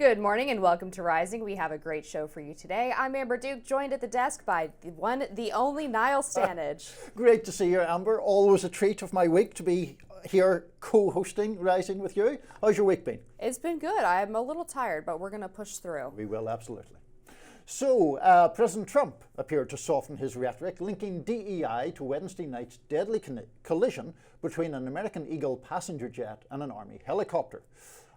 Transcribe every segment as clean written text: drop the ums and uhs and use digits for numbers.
Good morning and welcome to Rising. We have a great show for you today. I'm Amber Duke, joined at the desk by the one, the only Niall Stanage. Great to see you, Amber. Always a treat of my week to be here co-hosting Rising with you. How's your week been? It's been good. I'm a little tired, but we're going to push through. We will, absolutely. So, President Trump appeared to soften his rhetoric, linking DEI to Wednesday night's deadly collision between an American Eagle passenger jet and an Army helicopter.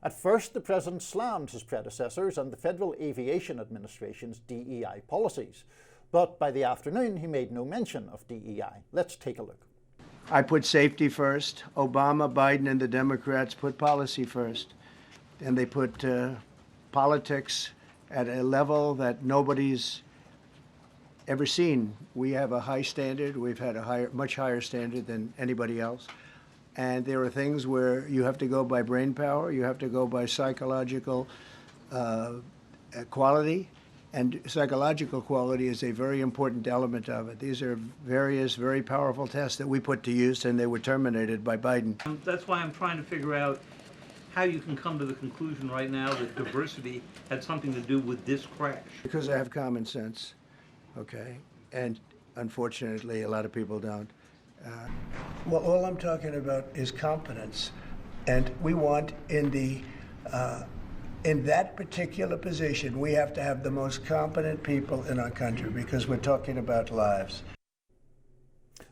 At first, the president slammed his predecessors and the Federal Aviation Administration's DEI policies. But by the afternoon, he made no mention of DEI. Let's take a look. I put safety first. Obama, Biden, and the Democrats put policy first. And they put politics at a level that nobody's ever seen. We have a high standard. We've had a much higher standard than anybody else. And there are things where you have to go by brain power, you have to go by psychological quality, and psychological quality is a very important element of it. These are various very powerful tests that we put to use, and they were terminated by Biden. That's why I'm trying to figure out how you can come to the conclusion right now that diversity had something to do with this crash. Because I have common sense, okay? And unfortunately, a lot of people don't. Well, all I'm talking about is competence, and we want in that particular position, we have to have the most competent people in our country because we're talking about lives.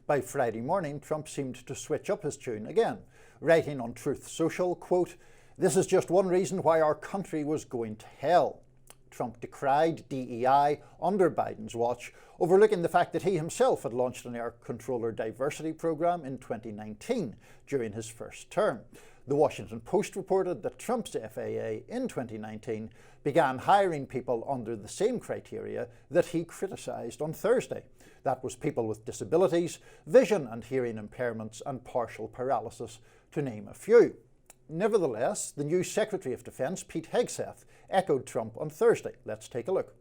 By Friday morning, Trump seemed to switch up his tune again, writing on Truth Social, quote, "This is just one reason why our country was going to hell." Trump decried DEI under Biden's watch, overlooking the fact that he himself had launched an air controller diversity program in 2019 during his first term. The Washington Post reported that Trump's FAA in 2019 began hiring people under the same criteria that he criticized on Thursday. That was people with disabilities, vision and hearing impairments, and partial paralysis, to name a few. Nevertheless, the new Secretary of Defense, Pete Hegseth, echoed Trump on Thursday. Let's take a look.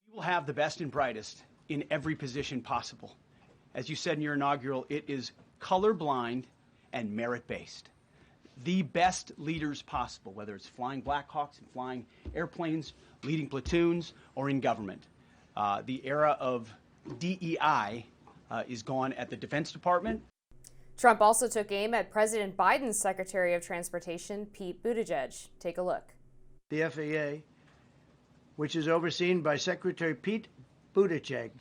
We will have the best and brightest in every position possible. As you said in your inaugural, it is colorblind and merit-based. The best leaders possible, whether it's flying Black Hawks and flying airplanes, leading platoons, or in government. The era of DEI is gone at the Defense Department. Trump also took aim at President Biden's Secretary of Transportation, Pete Buttigieg. Take a look. The FAA, which is overseen by Secretary Pete Buttigieg,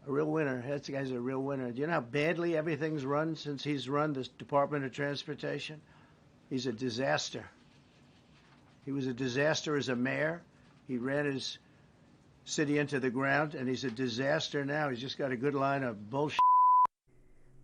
a real winner. That guy's a real winner. Do you know how badly everything's run since he's run this Department of Transportation? He's a disaster. He was a disaster as a mayor. He ran his city into the ground, and he's a disaster now. He's just got a good line of bullshit.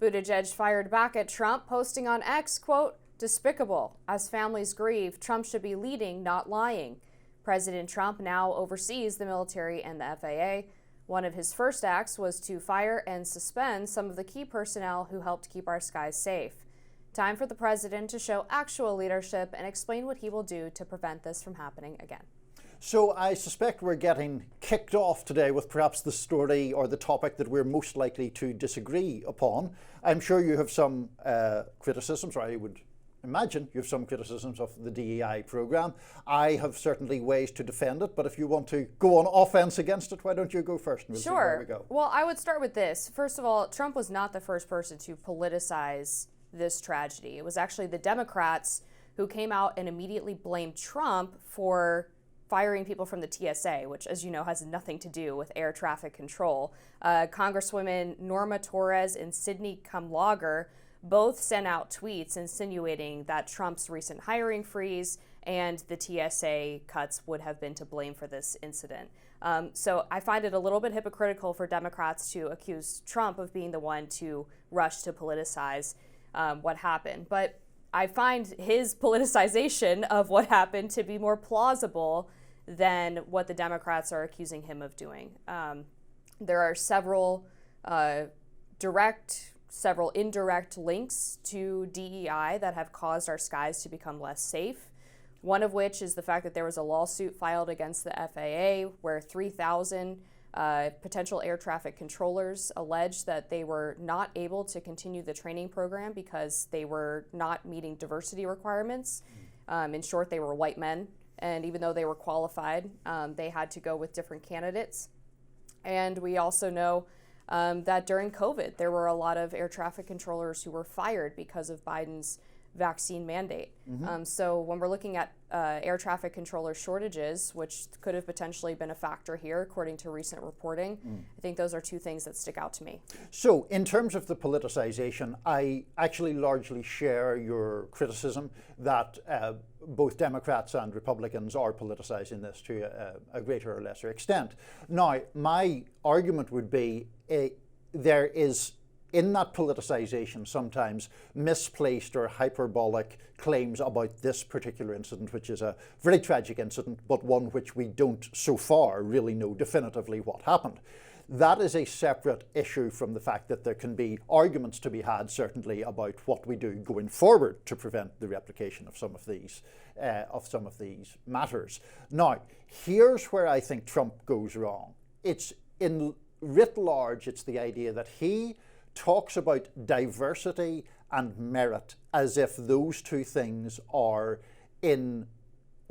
Buttigieg fired back at Trump, posting on X, quote, "Despicable. As families grieve, Trump should be leading, not lying." President Trump now oversees the military and the FAA. One of his first acts was to fire and suspend some of the key personnel who helped keep our skies safe. Time for the president to show actual leadership and explain what he will do to prevent this from happening again. So I suspect we're getting kicked off today with perhaps the story or the topic that we're most likely to disagree upon. I'm sure you have some criticisms, or I would imagine you have some criticisms of the DEI program. I have certainly ways to defend it, but if you want to go on offense against it, why don't you go first and we'll see where we go. Well, I would start with this. First of all, Trump was not the first person to politicize this tragedy. It was actually the Democrats who came out and immediately blamed Trump for firing people from the TSA, which, as you know, has nothing to do with air traffic control. Congresswomen Norma Torres and Sidney Kamlager both sent out tweets insinuating that Trump's recent hiring freeze and the TSA cuts would have been to blame for this incident. So I find it a little bit hypocritical for Democrats to accuse Trump of being the one to rush to politicize what happened. But I find his politicization of what happened to be more plausible than what the Democrats are accusing him of doing. There are several direct, several indirect links to DEI that have caused our skies to become less safe. One of which is the fact that there was a lawsuit filed against the FAA where 3,000 potential air traffic controllers alleged that they were not able to continue the training program because they were not meeting diversity requirements. In short, they were white men And even though they were qualified, they had to go with different candidates. And we also know that during COVID, there were a lot of air traffic controllers who were fired because of Biden's vaccine mandate. So when we're looking at air traffic controller shortages, which could have potentially been a factor here, according to recent reporting, I think those are two things that stick out to me. So in terms of the politicization, I actually largely share your criticism that both Democrats and Republicans are politicizing this to a greater or lesser extent. Now, my argument would be there is, in that politicization, sometimes misplaced or hyperbolic claims about this particular incident, which is a very tragic incident, but one which we don't so far really know definitively what happened. That is a separate issue from the fact that there can be arguments to be had, certainly, about what we do going forward to prevent the replication of some of these matters. Now, here's where I think Trump goes wrong. It's in writ large, it's the idea that he talks about diversity and merit as if those two things are in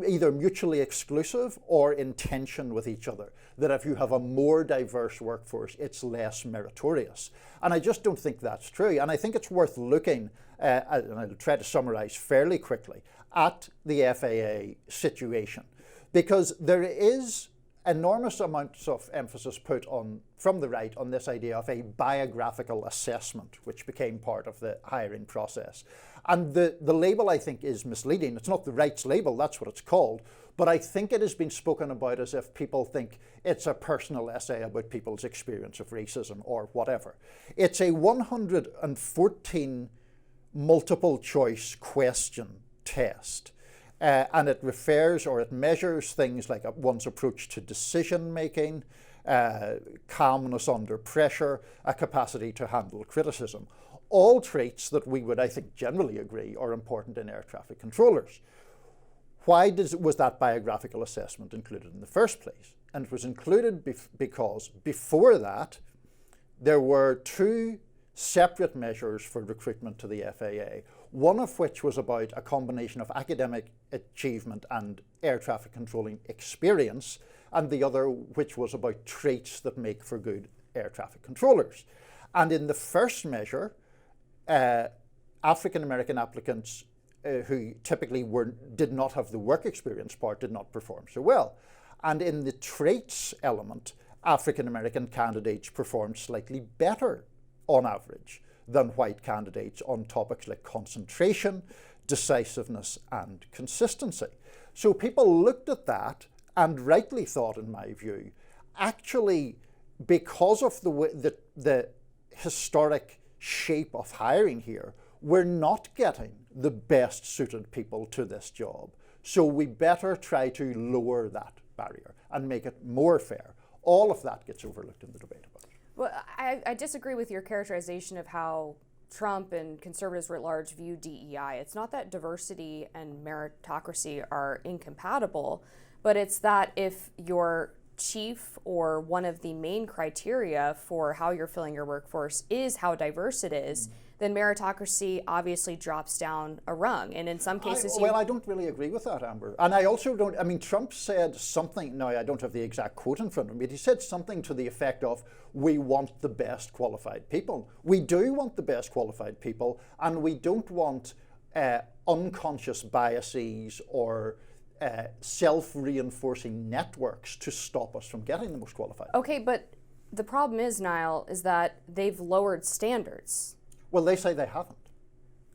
either mutually exclusive or in tension with each other. That if you have a more diverse workforce, it's less meritorious. And I just don't think that's true. And I think it's worth looking, and I'll try to summarize fairly quickly, at the FAA situation. Because there is enormous amounts of emphasis put on, from the right, on this idea of a biographical assessment, which became part of the hiring process. And the label, I think, is misleading. It's not the right's label, that's what it's called. But I think it has been spoken about as if people think it's a personal essay about people's experience of racism or whatever. It's a 114 multiple choice question test. And it refers or it measures things like one's approach to decision making, calmness under pressure, a capacity to handle criticism. All traits that we would, I think, generally agree are important in air traffic controllers. Why was that biographical assessment included in the first place? And it was included because before that, there were two separate measures for recruitment to the FAA, one of which was about a combination of academic achievement and air traffic controlling experience, and the other which was about traits that make for good air traffic controllers. And in the first measure, African American applicants who typically did not have the work experience part did not perform so well. And in the traits element, African American candidates performed slightly better on average than white candidates on topics like concentration, decisiveness, and consistency. So people looked at that and rightly thought, in my view, actually, because of the historic shape of hiring here, we're not getting the best suited people to this job. So we better try to lower that barrier and make it more fair. All of that gets overlooked in the debate about it. Well, I disagree with your characterization of how Trump and conservatives writ large view DEI. It's not that diversity and meritocracy are incompatible, but it's that if your chief or one of the main criteria for how you're filling your workforce is how diverse it is, then meritocracy obviously drops down a rung. And in some cases... I don't really agree with that, Amber. And I also don't... I mean, Trump said something... Now, I don't have the exact quote in front of me, but he said something to the effect of, we want the best qualified people. We do want the best qualified people, and we don't want unconscious biases or self-reinforcing networks to stop us from getting the most qualified. Okay, but the problem is, Niall, is that they've lowered standards. Well, they say they haven't.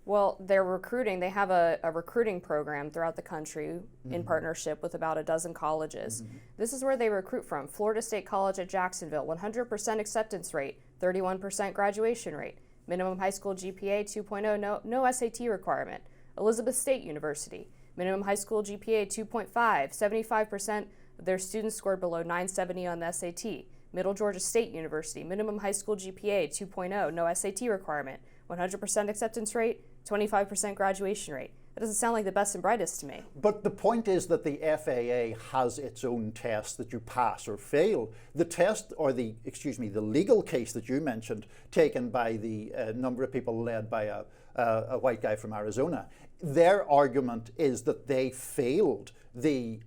Well, they're recruiting. They have a recruiting program throughout the country in partnership with about a dozen colleges. This is where they recruit from. Florida State College at Jacksonville, 100% acceptance rate, 31% graduation rate, minimum high school GPA 2.0, no SAT requirement. Elizabeth State University, minimum high school GPA 2.5, 75% of their students scored below 970 on the SAT. Middle Georgia State University, minimum high school GPA 2.0, no SAT requirement, 100% acceptance rate, 25% graduation rate. That doesn't sound like the best and brightest to me. But the point is that the FAA has its own test that you pass or fail. The test, or the legal case that you mentioned, taken by the number of people led by a white guy from Arizona, their argument is that they failed the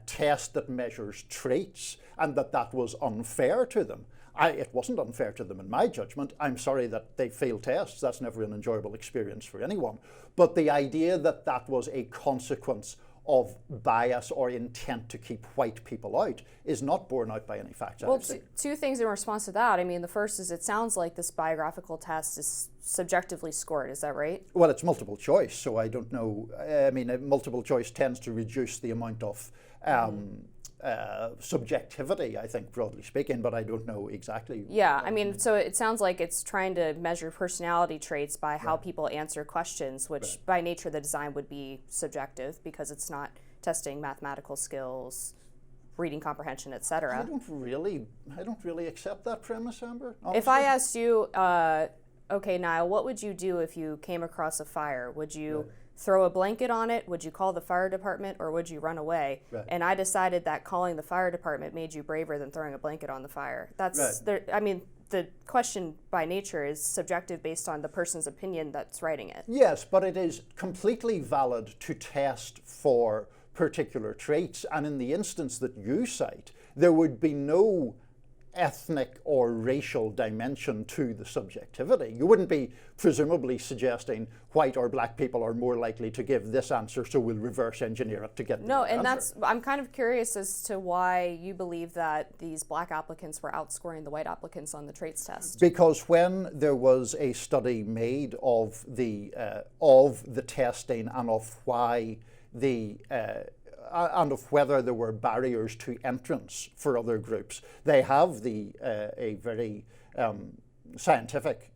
test that measures traits and that was unfair to them. It wasn't unfair to them in my judgment. I'm sorry that they failed tests. That's never an enjoyable experience for anyone. But the idea that that was a consequence of bias or intent to keep white people out is not borne out by any facts. Well, two things in response to that. I mean, the first is it sounds like this biographical test is subjectively scored. Is that right? Well, it's multiple choice, so I don't know. I mean, multiple choice tends to reduce the amount of subjectivity, I think, broadly speaking, but I don't know exactly. Yeah, I mean, so it sounds like it's trying to measure personality traits by how people answer questions, which by nature the design would be subjective because it's not testing mathematical skills, reading comprehension, etc. I don't really accept that premise, Amber. Honestly. If I asked you, okay, Niall, what would you do if you came across a fire? Would you throw a blanket on it? Would you call the fire department, or would you run away? Right. And I decided that calling the fire department made you braver than throwing a blanket on the fire. That's I mean, the question by nature is subjective based on the person's opinion that's writing it. Yes, but it is completely valid to test for particular traits, and in the instance that you cite, there would be no ethnic or racial dimension to the subjectivity. You wouldn't be presumably suggesting white or black people are more likely to give this answer, so we'll reverse engineer it to get the right answer. I'm kind of curious as to why you believe that these black applicants were outscoring the white applicants on the traits test. Because when there was a study made of the testing and of why and of whether there were barriers to entrance for other groups, they have a very scientific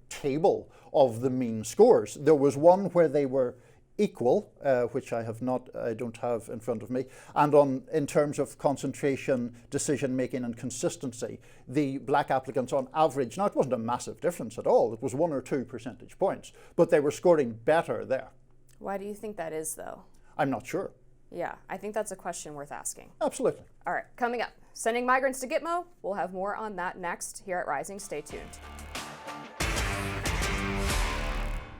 table of the mean scores. There was one where they were equal, which I don't have in front of me, and in terms of concentration, decision making, and consistency, the black applicants on average, now it wasn't a massive difference at all, it was 1 or 2 percentage points, but they were scoring better there. Why do you think that is, though? I'm not sure. Yeah, I think that's a question worth asking. Absolutely. All right, coming up, sending migrants to Gitmo. We'll have more on that next here at Rising. Stay tuned.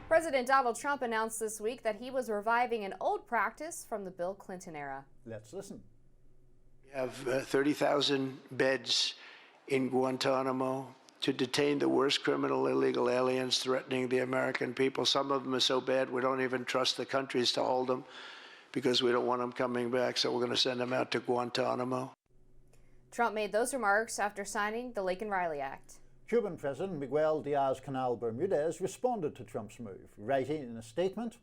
President Donald Trump announced this week that he was reviving an old practice from the Bill Clinton era. Let's listen. We have 30,000 beds in Guantanamo to detain the worst criminal illegal aliens threatening the American people. Some of them are so bad we don't even trust the countries to hold them, because we don't want them coming back, so we're going to send them out to Guantanamo. Trump made those remarks after signing the Laken Riley Act. Cuban President Miguel Diaz-Canel Bermudez responded to Trump's move, writing in a statement,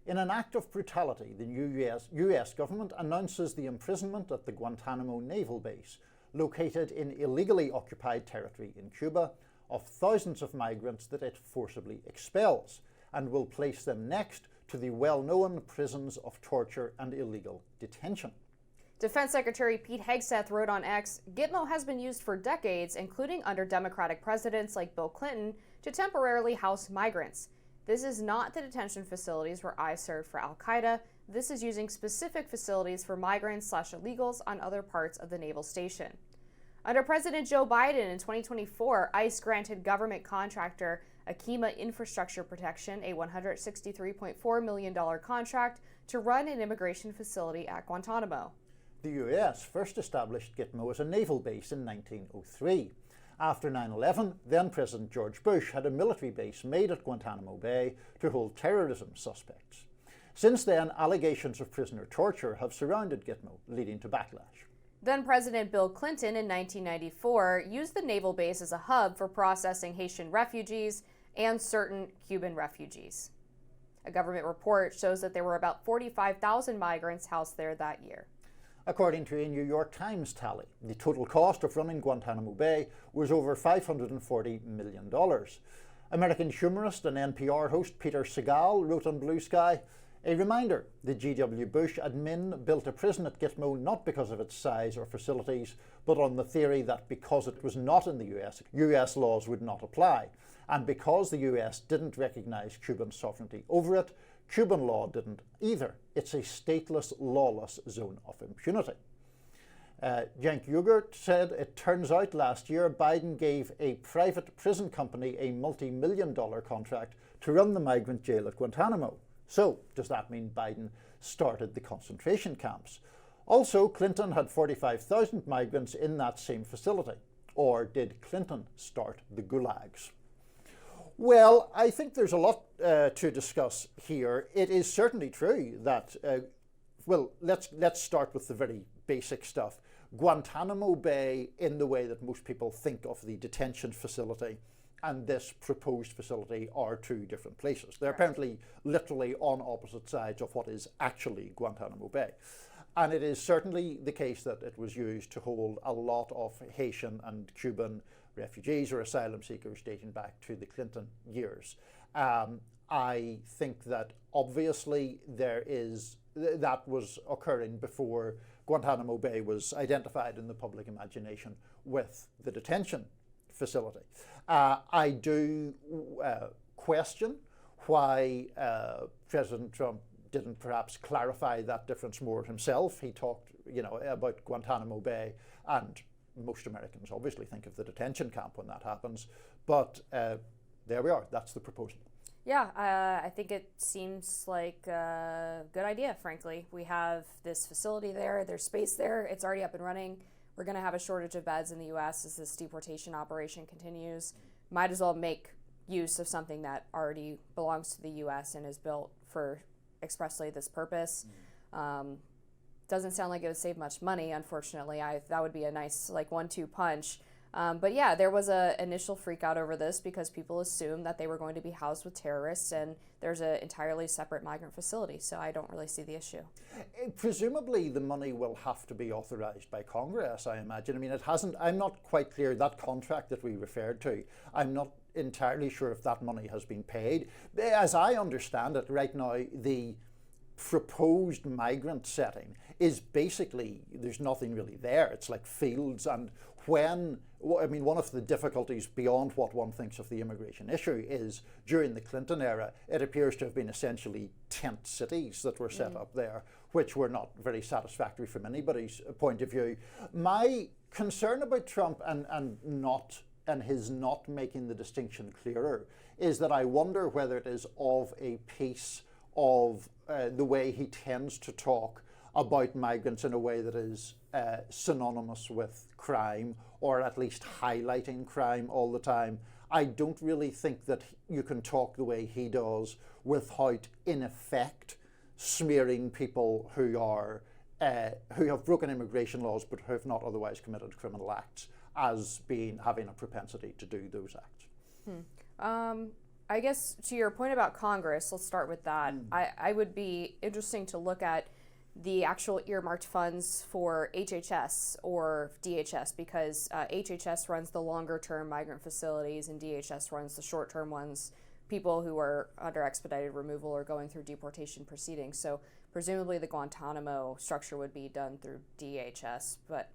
"In an act of brutality, the new US government announces the imprisonment at the Guantanamo naval base, located in illegally occupied territory in Cuba, of thousands of migrants that it forcibly expels, and will place them next to the well-known prisons of torture and illegal detention." Defense Secretary Pete Hegseth wrote on X, "Gitmo has been used for decades, including under Democratic presidents like Bill Clinton, to temporarily house migrants. This is not the detention facilities where I served for Al-Qaeda. This is using specific facilities for migrants/illegals on other parts of the naval station." Under President Joe Biden in 2024, ICE granted government contractor Akima Infrastructure Protection a $163.4 million contract to run an immigration facility at Guantanamo. The US first established Gitmo as a naval base in 1903. After 9/11, then President George Bush had a military base made at Guantanamo Bay to hold terrorism suspects. Since then, allegations of prisoner torture have surrounded Gitmo, leading to backlash. Then President Bill Clinton in 1994 used the naval base as a hub for processing Haitian refugees and certain Cuban refugees. A government report shows that there were about 45,000 migrants housed there that year. According to a New York Times tally, the total cost of running Guantanamo Bay was over $540 million. American humorist and NPR host Peter Segal wrote on Blue Sky, "A reminder, the G.W. Bush admin built a prison at Gitmo not because of its size or facilities, but on the theory that because it was not in the US laws would not apply. And because the US didn't recognize Cuban sovereignty over it, Cuban law didn't either. It's a stateless, lawless zone of impunity." Cenk Uygur said, "It turns out last year Biden gave a private prison company a multi-million-dollar contract to run the migrant jail at Guantanamo. So, does that mean Biden started the concentration camps? Also, Clinton had 45,000 migrants in that same facility. Or did Clinton start the gulags? Well, I think there's a lot to discuss here. It is certainly true that, well, let's start with the very basic stuff. Guantanamo Bay, in the way that most people think of the detention facility, and this proposed facility are two different places. They're apparently literally on opposite sides of what is actually Guantanamo Bay. And it is certainly the case that it was used to hold a lot of Haitian and Cuban refugees or asylum seekers dating back to the Clinton years. I think that obviously that was occurring before Guantanamo Bay was identified in the public imagination with the detention facility. I do question why President Trump didn't perhaps clarify that difference more himself. He talked, about Guantanamo Bay, and most Americans obviously think of the detention camp when that happens. But there we are. That's the proposal. Yeah, I think it seems like a good idea, frankly. We have this facility there. There's space there. It's already up and running. We're going to have a shortage of beds in the U.S. as this deportation operation continues. Might as well make use of something that already belongs to the U.S. and is built for expressly this purpose. Doesn't sound like it would save much money, unfortunately. That would be a nice 1-2 punch. But yeah, there was an initial freak out over this because people assumed that they were going to be housed with terrorists, and there's an entirely separate migrant facility, so I don't really see the issue. Presumably the money will have to be authorized by Congress, I imagine. I mean, it hasn't, I'm not quite clear, that contract that we referred to, I'm not entirely sure if that money has been paid. As I understand it right now, the proposed migrant setting is basically, there's nothing really there. It's like fields, and one of the difficulties beyond what one thinks of the immigration issue is during the Clinton era, it appears to have been essentially tent cities that were set up there, which were not very satisfactory from anybody's point of view. My concern about Trump and his not making the distinction clearer is that I wonder whether it is of a piece of the way he tends to talk about migrants in a way that is synonymous with crime, or at least highlighting crime all the time. I don't really think that you can talk the way he does without, in effect, smearing people who have broken immigration laws but who have not otherwise committed criminal acts as having a propensity to do those acts. I guess to your point about Congress, let's start with that. I would be interesting to look at the actual earmarked funds for HHS or DHS, because HHS runs the longer term migrant facilities and DHS runs the short term ones, people who are under expedited removal or going through deportation proceedings. So presumably the Guantanamo structure would be done through DHS, but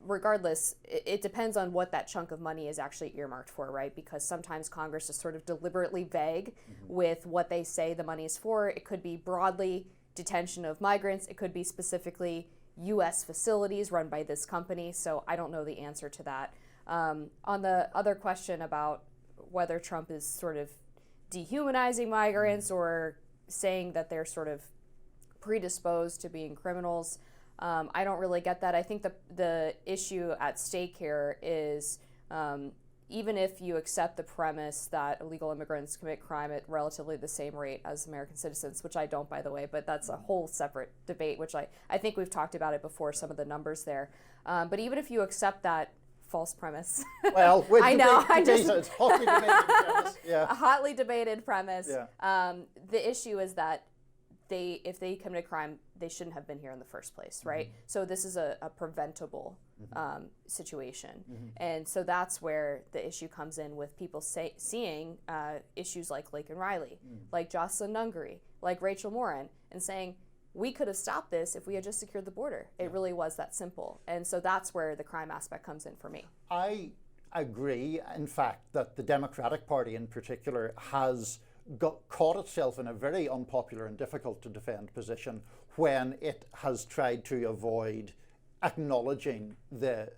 regardless, it depends on what that chunk of money is actually earmarked for, right? Because sometimes Congress is sort of deliberately vague with what they say the money is for. It could be broadly detention of migrants. It could be specifically U.S. facilities run by this company. So I don't know the answer to that. On the other question about whether Trump is sort of dehumanizing migrants or saying that they're sort of predisposed to being criminals, I don't really get that. I think the issue at stake here is even if you accept the premise that illegal immigrants commit crime at relatively the same rate as American citizens, which I don't, by the way, but that's a whole separate debate, which I think we've talked about it before, some of the numbers there. But even if you accept that false premise. Well, I know. It's hotly debated premise. Yeah. A hotly debated premise. Yeah. The issue is that if they commit a crime, they shouldn't have been here in the first place, right? So this is a preventable situation. And so that's where the issue comes in with people seeing issues like Laken Riley, like Jocelyn Nungaray, like Rachel Morin, and saying, we could have stopped this if we had just secured the border. It really was that simple. And so that's where the crime aspect comes in for me. I agree, in fact, that the Democratic Party in particular has caught itself in a very unpopular and difficult to defend position when it has tried to avoid acknowledging the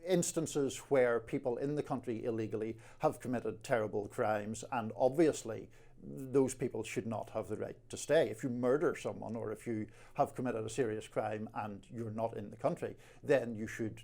instances where people in the country illegally have committed terrible crimes, and obviously those people should not have the right to stay. If you murder someone or if you have committed a serious crime and you're not in the country, then you should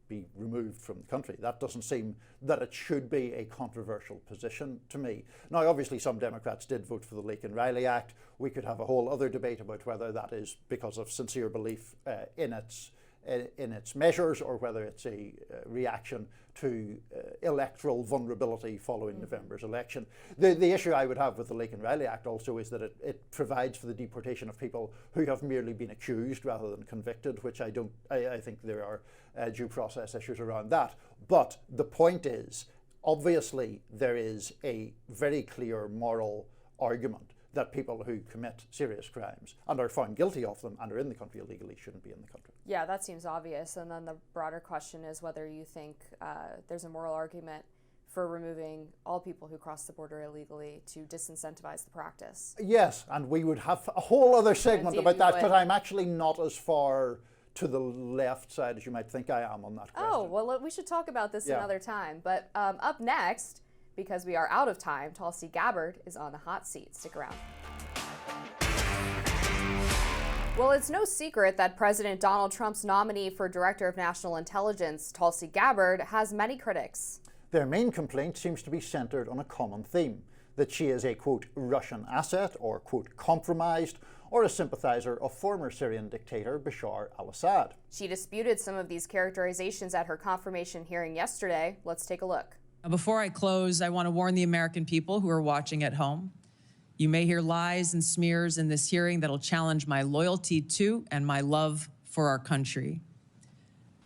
be removed from the country. That doesn't seem that it should be a controversial position to me. Now, obviously, some Democrats did vote for the Laken-Riley Act. We could have a whole other debate about whether that is because of sincere belief in its measures or whether it's a reaction to electoral vulnerability following November's election. The issue I would have with the Laken-Riley Act also is that it provides for the deportation of people who have merely been accused rather than convicted, which I think there are due process issues around that. But the point is, obviously, there is a very clear moral argument that people who commit serious crimes and are found guilty of them and are in the country illegally shouldn't be in the country. Yeah, that seems obvious. And then the broader question is whether you think there's a moral argument for removing all people who cross the border illegally to disincentivize the practice. Yes, and we would have a whole other segment Indeed, about that, would. but I'm actually not as far to the left side as you might think I am on that question. Oh, well, we should talk about this another time. But up next, because we are out of time, Tulsi Gabbard is on the hot seat. Stick around. Well, it's no secret that President Donald Trump's nominee for Director of National Intelligence, Tulsi Gabbard, has many critics. Their main complaint seems to be centered on a common theme, that she is a, quote, Russian asset or, quote, compromised, or a sympathizer of former Syrian dictator Bashar al-Assad. She disputed some of these characterizations at her confirmation hearing yesterday. Let's take a look. Before I close, I want to warn the American people who are watching at home. You may hear lies and smears in this hearing that'll challenge my loyalty to and my love for our country.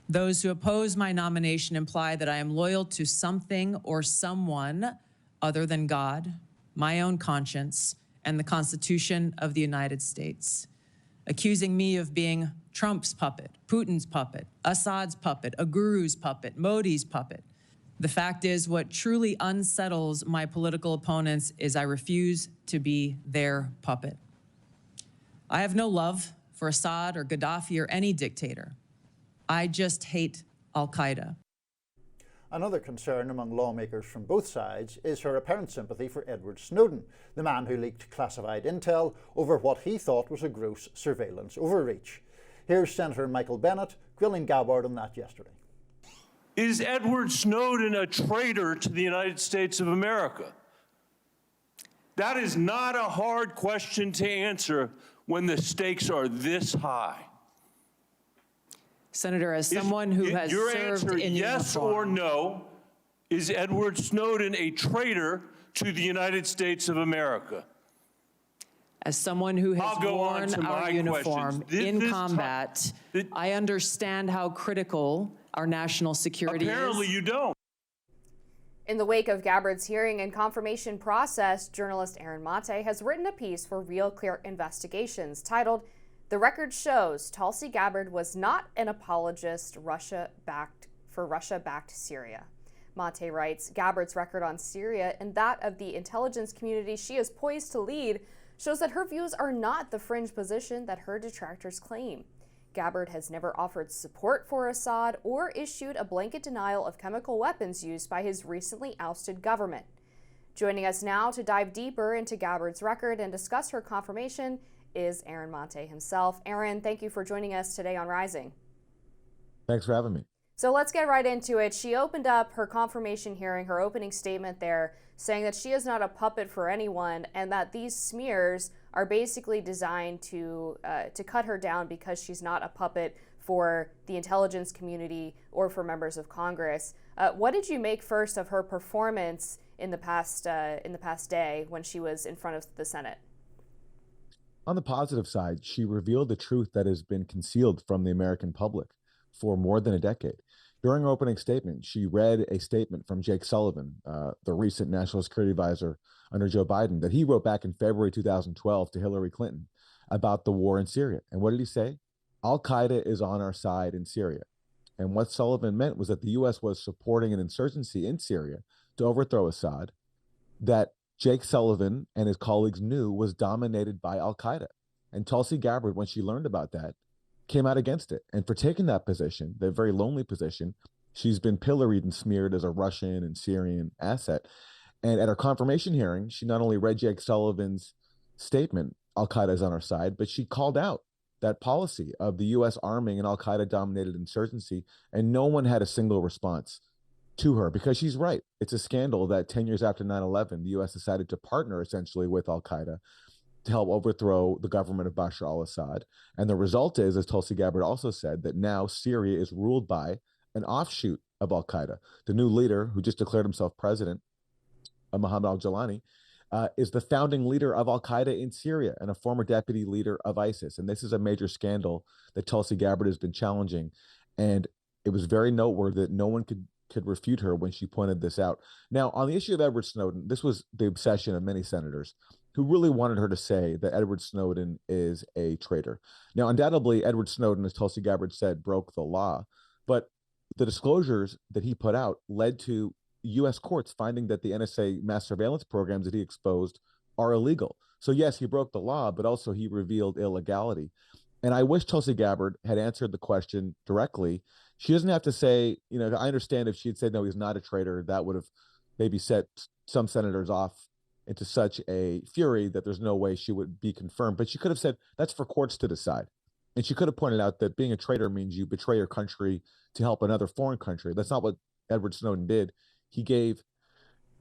Those who oppose my nomination imply that I am loyal to something or someone other than God, my own conscience, and the Constitution of the United States, accusing me of being Trump's puppet, Putin's puppet, Assad's puppet, a guru's puppet, Modi's puppet. The fact is, what truly unsettles my political opponents is I refuse to be their puppet. I have no love for Assad or Gaddafi or any dictator. I just hate al-Qaeda. Another concern among lawmakers from both sides is her apparent sympathy for Edward Snowden, the man who leaked classified intel over what he thought was a gross surveillance overreach. Here's Senator Michael Bennet grilling Gabbard on that yesterday. Is Edward Snowden a traitor to the United States of America? That is not a hard question to answer when the stakes are this high. Senator, as someone who has your served answer, in yes uniform, or no, is Edward Snowden a traitor to the United States of America? as someone who has worn our uniform in combat, I understand how critical our national security is. Apparently you don't. In the wake of Gabbard's hearing and confirmation process, journalist Aaron Maté has written a piece for Real Clear Investigations titled, "The Record Shows Tulsi Gabbard Was Not an Apologist for Russia-Backed Syria." Maté writes, Gabbard's record on Syria and that of the intelligence community she is poised to lead shows that her views are not the fringe position that her detractors claim. Gabbard has never offered support for Assad or issued a blanket denial of chemical weapons used by his recently ousted government. Joining us now to dive deeper into Gabbard's record and discuss her confirmation is Aaron Maté himself. Aaron, thank you for joining us today on Rising. Thanks for having me. So let's get right into it. She opened up her confirmation hearing, her opening statement there, saying that she is not a puppet for anyone and that these smears are basically designed to cut her down because she's not a puppet for the intelligence community or for members of Congress. What did you make first of her performance in the past day when she was in front of the Senate? On the positive side, she revealed the truth that has been concealed from the American public for more than a decade. During her opening statement, she read a statement from Jake Sullivan, the recent national security advisor under Joe Biden, that he wrote back in February 2012 to Hillary Clinton about the war in Syria. And what did he say? Al-Qaeda is on our side in Syria. And what Sullivan meant was that the U.S. was supporting an insurgency in Syria to overthrow Assad that Jake Sullivan and his colleagues knew was dominated by Al-Qaeda. And Tulsi Gabbard, when she learned about that, came out against it. And for taking that position, the very lonely position, she's been pilloried and smeared as a Russian and Syrian asset. And at her confirmation hearing, she not only read Jake Sullivan's statement, Al-Qaeda is on our side, but she called out that policy of the U.S. arming an Al-Qaeda dominated insurgency, and no one had a single response to her, because she's right. It's a scandal that 10 years after 9/11, the U.S. decided to partner essentially with Al-Qaeda to help overthrow the government of Bashar al-Assad. And the result is, as Tulsi Gabbard also said, that now Syria is ruled by an offshoot of Al-Qaeda. The new leader, who just declared himself president, Mohammed al-Jalani, is the founding leader of Al-Qaeda in Syria and a former deputy leader of ISIS. And this is a major scandal that Tulsi Gabbard has been challenging. And it was very noteworthy that no one could refute her when she pointed this out. Now, on the issue of Edward Snowden, this was the obsession of many senators who really wanted her to say that Edward Snowden is a traitor. Now, undoubtedly, Edward Snowden, as Tulsi Gabbard said, broke the law. But the disclosures that he put out led to U.S. courts finding that the NSA mass surveillance programs that he exposed are illegal. So yes, he broke the law, but also he revealed illegality. And I wish Tulsi Gabbard had answered the question directly. She doesn't have to say, you know, I understand if she had said, no, he's not a traitor, that would have maybe set some senators off into such a fury that there's no way she would be confirmed. But she could have said, that's for courts to decide. And she could have pointed out that being a traitor means you betray your country to help another foreign country. That's not what Edward Snowden did. He gave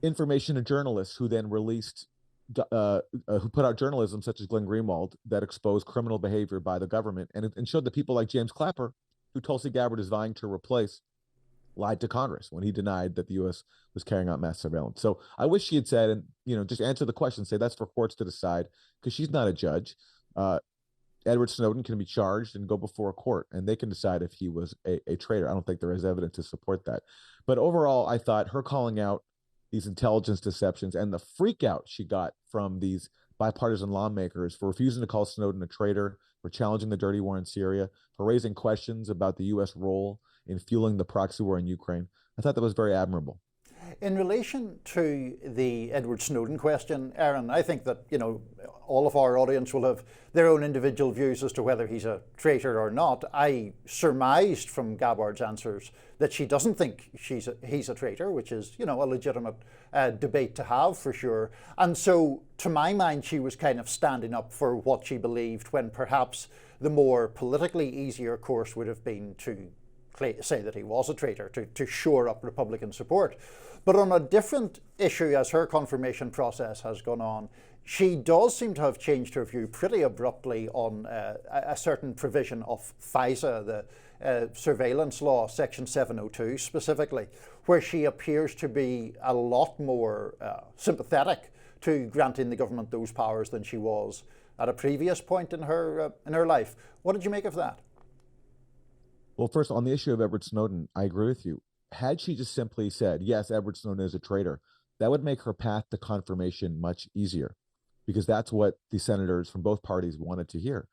information to journalists who then released, who put out journalism such as Glenn Greenwald that exposed criminal behavior by the government and showed that people like James Clapper, who Tulsi Gabbard is vying to replace, lied to Congress when he denied that the U.S. was carrying out mass surveillance. So I wish she had said, and just answer the question, say that's for courts to decide, because she's not a judge. Edward Snowden can be charged and go before a court, and they can decide if he was a traitor. I don't think there is evidence to support that. But overall, I thought her calling out these intelligence deceptions and the freak out she got from these bipartisan lawmakers for refusing to call Snowden a traitor, for challenging the dirty war in Syria, for raising questions about the U.S. role in fueling the proxy war in Ukraine, I thought that was very admirable. In relation to the Edward Snowden question, Aaron, I think that, all of our audience will have their own individual views as to whether he's a traitor or not. I surmised from Gabbard's answers that she doesn't think he's a traitor, which is, a legitimate debate to have for sure. And so, to my mind, she was kind of standing up for what she believed, when perhaps the more politically easier course would have been to say that he was a traitor, to shore up Republican support. But on a different issue, as her confirmation process has gone on, she does seem to have changed her view pretty abruptly on a certain provision of FISA, the surveillance law, Section 702 specifically, where she appears to be a lot more sympathetic to granting the government those powers than she was at a previous point in her life. What did you make of that? Well, first, on the issue of Edward Snowden, I agree with you. Had she just simply said, yes, Edward Snowden is a traitor, that would make her path to confirmation much easier, because that's what the senators from both parties wanted to hear.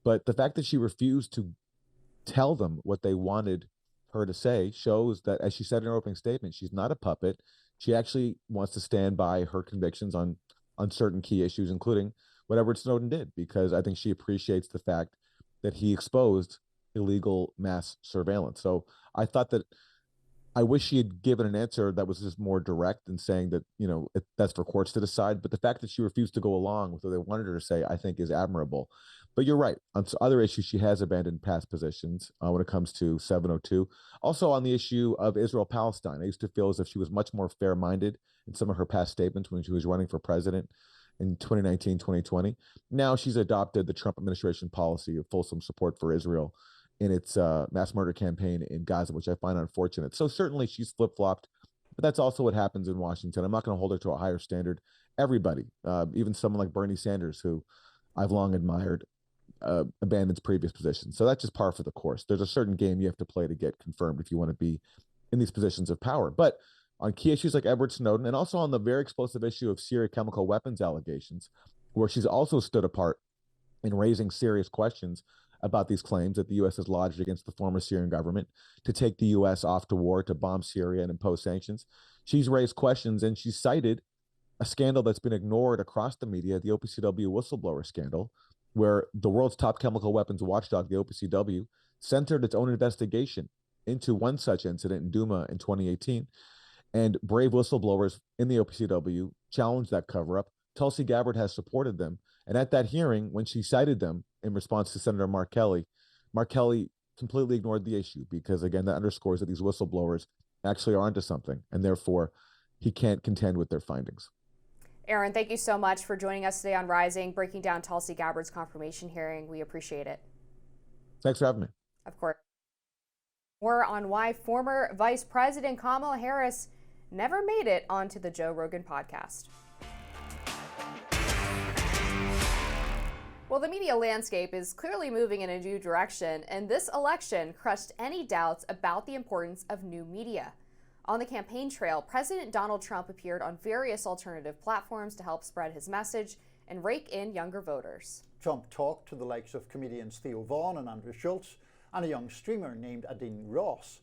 But the fact that she refused to tell them what they wanted her to say shows that, as she said in her opening statement, she's not a puppet. She actually wants to stand by her convictions on certain key issues, including what Edward Snowden did, because I think she appreciates the fact that he exposed illegal mass surveillance. So I thought that, I wish she had given an answer that was just more direct and saying that, that's for courts to decide. But the fact that she refused to go along with what they wanted her to say, I think is admirable. But you're right. On other issues, she has abandoned past positions when it comes to 702. Also on the issue of Israel-Palestine, I used to feel as if she was much more fair-minded in some of her past statements when she was running for president in 2019, 2020. Now she's adopted the Trump administration policy of fulsome support for Israel in its mass murder campaign in Gaza, which I find unfortunate. So certainly she's flip-flopped, but that's also what happens in Washington. I'm not going to hold her to a higher standard. Everybody, even someone like Bernie Sanders, who I've long admired, abandons previous positions. So that's just par for the course. There's a certain game you have to play to get confirmed if you want to be in these positions of power. But on key issues like Edward Snowden, and also on the very explosive issue of Syria chemical weapons allegations, where she's also stood apart in raising serious questions about these claims that the U.S. has lodged against the former Syrian government to take the U.S. off to war, to bomb Syria and impose sanctions. She's raised questions, and she cited a scandal that's been ignored across the media, the OPCW whistleblower scandal, where the world's top chemical weapons watchdog, the OPCW, centered its own investigation into one such incident in Duma in 2018. And brave whistleblowers in the OPCW challenged that cover-up. Tulsi Gabbard has supported them. And at that hearing, when she cited them in response to Senator Mark Kelly completely ignored the issue because, again, that underscores that these whistleblowers actually are onto something, and therefore he can't contend with their findings. Aaron, thank you so much for joining us today on Rising, breaking down Tulsi Gabbard's confirmation hearing. We appreciate it. Thanks for having me. Of course. More on why former Vice President Kamala Harris never made it onto the Joe Rogan podcast. Well, the media landscape is clearly moving in a new direction, and this election crushed any doubts about the importance of new media. On the campaign trail, President Donald Trump appeared on various alternative platforms to help spread his message and rake in younger voters. Trump talked to the likes of comedians Theo Vaughn and Andrew Schultz and a young streamer named Adine Ross.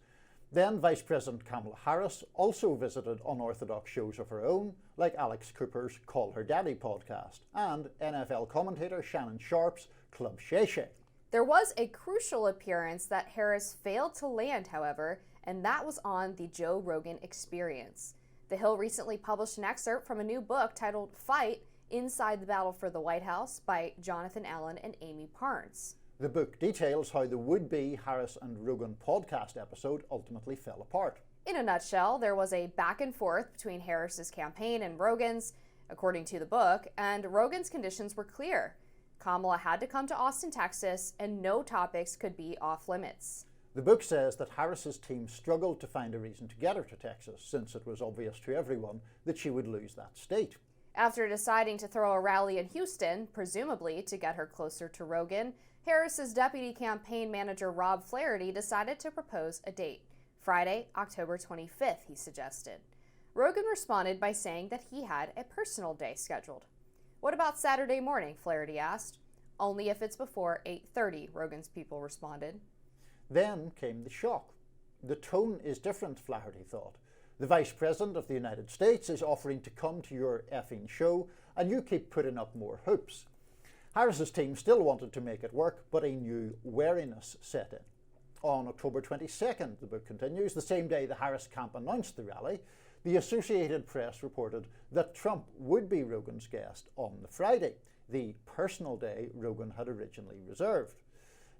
Then Vice President Kamala Harris also visited unorthodox shows of her own, like Alex Cooper's Call Her Daddy podcast and NFL commentator Shannon Sharp's Club Shay Shay. There was a crucial appearance that Harris failed to land, however, and that was on the Joe Rogan Experience. The Hill recently published an excerpt from a new book titled Fight: Inside the Battle for the White House by Jonathan Allen and Amy Parnes. The book details how the would-be Harris and Rogan podcast episode ultimately fell apart. In a nutshell, there was a back and forth between Harris's campaign and Rogan's, according to the book, and Rogan's conditions were clear. Kamala had to come to Austin, Texas, and no topics could be off limits. The book says that Harris's team struggled to find a reason to get her to Texas, since it was obvious to everyone that she would lose that state. After deciding to throw a rally in Houston, presumably to get her closer to Rogan, Harris's deputy campaign manager Rob Flaherty decided to propose a date. Friday, October 25th, he suggested. Rogan responded by saying that he had a personal day scheduled. What about Saturday morning, Flaherty asked. Only if it's before 8:30, Rogan's people responded. Then came the shock. The tone is different, Flaherty thought. The Vice President of the United States is offering to come to your effing show, and you keep putting up more hoops. Harris's team still wanted to make it work, but a new wariness set in. On October 22nd, the book continues, the same day the Harris camp announced the rally, the Associated Press reported that Trump would be Rogan's guest on the Friday, the personal day Rogan had originally reserved.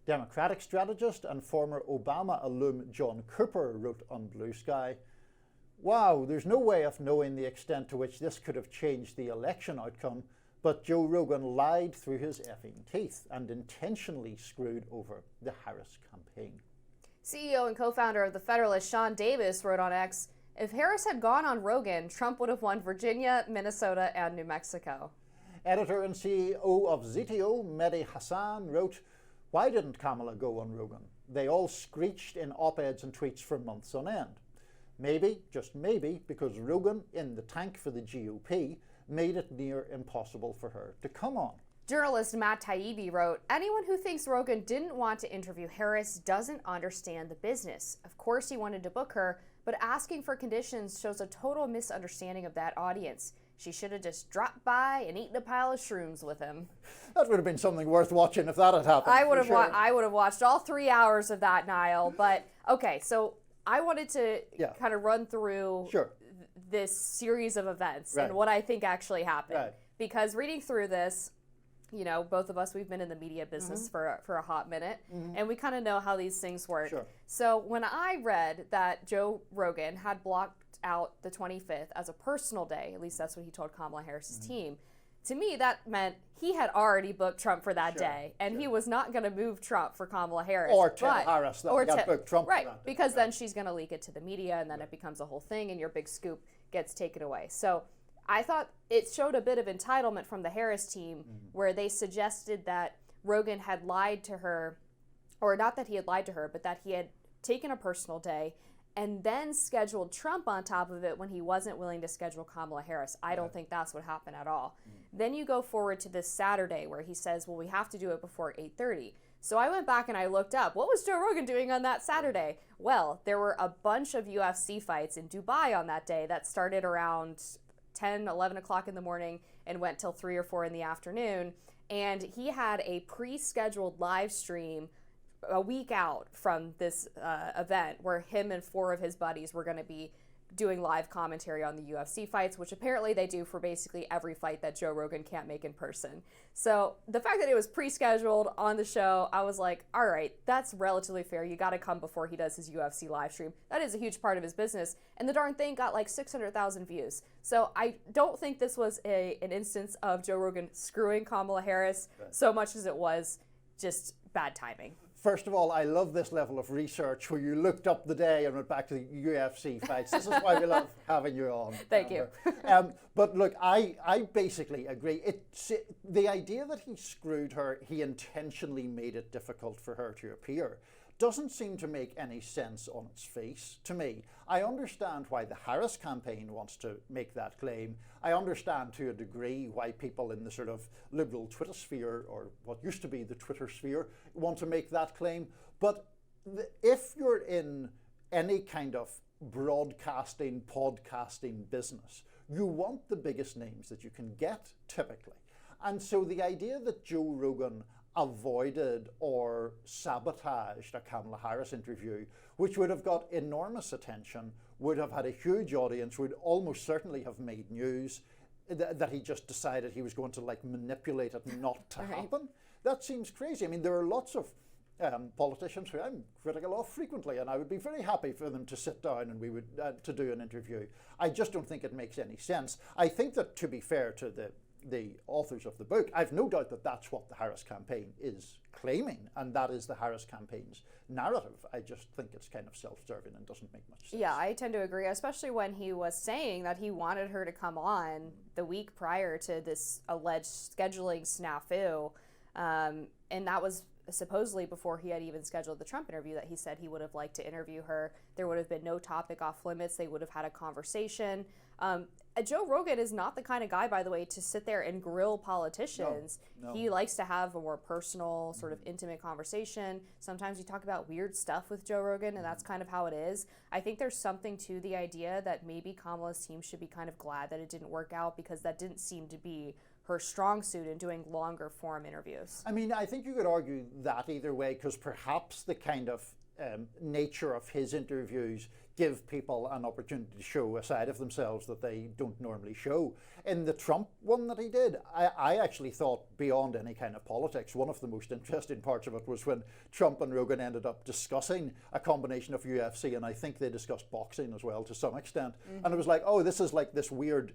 Democratic strategist and former Obama alum John Cooper wrote on Blue Sky, "Wow, there's no way of knowing the extent to which this could have changed the election outcome, but Joe Rogan lied through his effing teeth and intentionally screwed over the Harris campaign." CEO and co-founder of The Federalist, Sean Davis, wrote on X, "If Harris had gone on Rogan, Trump would have won Virginia, Minnesota, and New Mexico." Editor and CEO of ZTO, Mehdi Hassan, wrote, "Why didn't Kamala go on Rogan? They all screeched in op-eds and tweets for months on end. Maybe, just maybe, because Rogan, in the tank for the GOP, made it near impossible for her to come on." Journalist Matt Taibbi wrote, "Anyone who thinks Rogan didn't want to interview Harris doesn't understand the business. Of course he wanted to book her, but asking for conditions shows a total misunderstanding of that audience. She should have just dropped by and eaten a pile of shrooms with him." That would have been something worth watching if that had happened. I would have sure. I would have watched all 3 hours of that, Niall. But okay, so I wanted to kind of run through this series of events and what I think actually happened. Because reading through this, you know, both of us, we've been in the media business for a hot minute, and we kind of know how these things work. So when I read that Joe Rogan had blocked out the 25th as a personal day, at least that's what he told Kamala Harris's team, to me that meant he had already booked Trump for that day, and he was not going to move Trump for Kamala Harris. Or tell Harris that he had booked Trump for that day. Because then she's going to leak it to the media, and then it becomes a whole thing, and your big scoop gets taken away. So I thought it showed a bit of entitlement from the Harris team where they suggested that Rogan had lied to her, or not that he had lied to her, but that he had taken a personal day and then scheduled Trump on top of it when he wasn't willing to schedule Kamala Harris. I don't think that's what happened at all. Then you go forward to this Saturday where he says, well, we have to do it before 8:30. So I went back and I looked up, what was Joe Rogan doing on that Saturday? Well, there were a bunch of UFC fights in Dubai on that day that started around 10, 11 o'clock in the morning and went till 3 or 4 in the afternoon. And he had a pre-scheduled live stream a week out from this event where him and 4 of his buddies were going to be doing live commentary on the UFC fights, which apparently they do for basically every fight that Joe Rogan can't make in person. So the fact that it was pre-scheduled on the show, I was like, all right, that's relatively fair. You got to come before he does his UFC live stream. That is a huge part of his business. And the darn thing got like 600,000 views. So I don't think this was an instance of Joe Rogan screwing Kamala Harris so much as it was just bad timing. First of all, I love this level of research where you looked up the day and went back to the UFC fights. This is why we love having you on. Thank you. But look, I basically agree. The idea that he screwed her, he intentionally made it difficult for her to appear, doesn't seem to make any sense on its face to me. I understand why the Harris campaign wants to make that claim. I understand to a degree why people in the sort of liberal Twitter sphere, or what used to be the Twitter sphere, want to make that claim. But if you're in any kind of broadcasting, podcasting business, you want the biggest names that you can get, typically. And so the idea that Joe Rogan avoided or sabotaged a Kamala Harris interview, which would have got enormous attention, would have had a huge audience, would almost certainly have made news, that he just decided he was going to like manipulate it not to happen. That seems crazy. I mean, there are lots of politicians who I'm critical of frequently, and I would be very happy for them to sit down and we would to do an interview. I just don't think it makes any sense. I think that, to be fair to the authors of the book, I've no doubt that that's what the Harris campaign is claiming, and that is the Harris campaign's narrative. I just think it's kind of self-serving and doesn't make much sense. Yeah, I tend to agree, especially when he was saying that he wanted her to come on the week prior to this alleged scheduling snafu, and that was supposedly before he had even scheduled the Trump interview, that he said he would have liked to interview her. There would have been no topic off limits. They would have had a conversation. Joe Rogan is not the kind of guy, by the way, to sit there and grill politicians. No. He likes to have a more personal, sort of intimate conversation. Sometimes you talk about weird stuff with Joe Rogan, and that's kind of how it is. I think there's something to the idea that maybe Kamala's team should be kind of glad that it didn't work out, because that didn't seem to be her strong suit in doing longer form interviews. I mean, I think you could argue that either way, because perhaps the kind of nature of his interviews give people an opportunity to show a side of themselves that they don't normally show. In the Trump one that he did, I actually thought, beyond any kind of politics, one of the most interesting parts of it was when Trump and Rogan ended up discussing a combination of UFC, and I think they discussed boxing as well to some extent. And it was like, oh, this is like this weird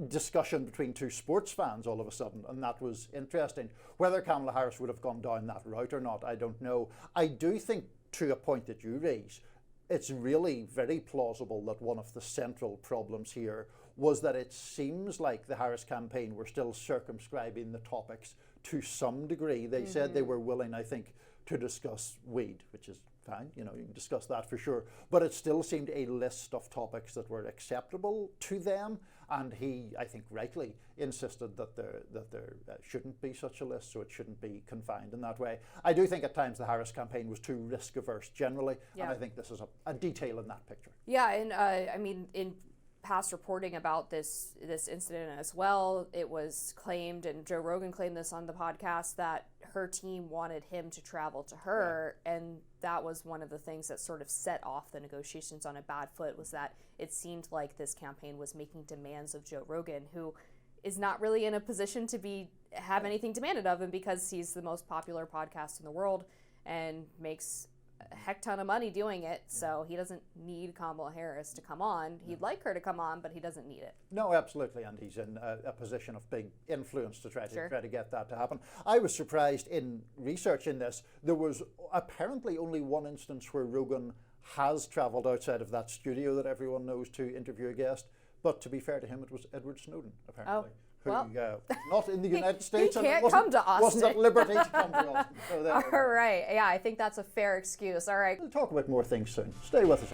discussion between two sports fans all of a sudden, and that was interesting. Whether Kamala Harris would have gone down that route or not, I don't know. I do think, to a point that you raise, it's really very plausible that one of the central problems here was that it seems like the Harris campaign were still circumscribing the topics to some degree. They said they were willing, I think, to discuss weed, which is fine, you can discuss that for sure, but it still seemed a list of topics that were acceptable to them, and he, I think rightly, insisted that there shouldn't be such a list, so it shouldn't be confined in that way. I do think at times the Harris campaign was too risk averse generally, and I think this is a detail in that picture. Yeah, and I mean, in past reporting about this incident as well, it was claimed, and Joe Rogan claimed this on the podcast, that her team wanted him to travel to her, and that was one of the things that sort of set off the negotiations on a bad foot, was that it seemed like this campaign was making demands of Joe Rogan, who is not really in a position to have anything demanded of him, because he's the most popular podcast in the world and makes a heck ton of money doing it, so he doesn't need Kamala Harris to come on. He'd like her to come on, but he doesn't need it. No, absolutely, and he's in a position of big influence to try to get that to happen. I was surprised in researching this. There was apparently only one instance where Rogan has travelled outside of that studio that everyone knows to interview a guest, but to be fair to him, it was Edward Snowden, apparently. Who, not in the United States. He can't come to Austin. Wasn't at liberty to come to Austin. So all right. Yeah, I think that's a fair excuse. All right. We'll talk about more things soon. Stay with us.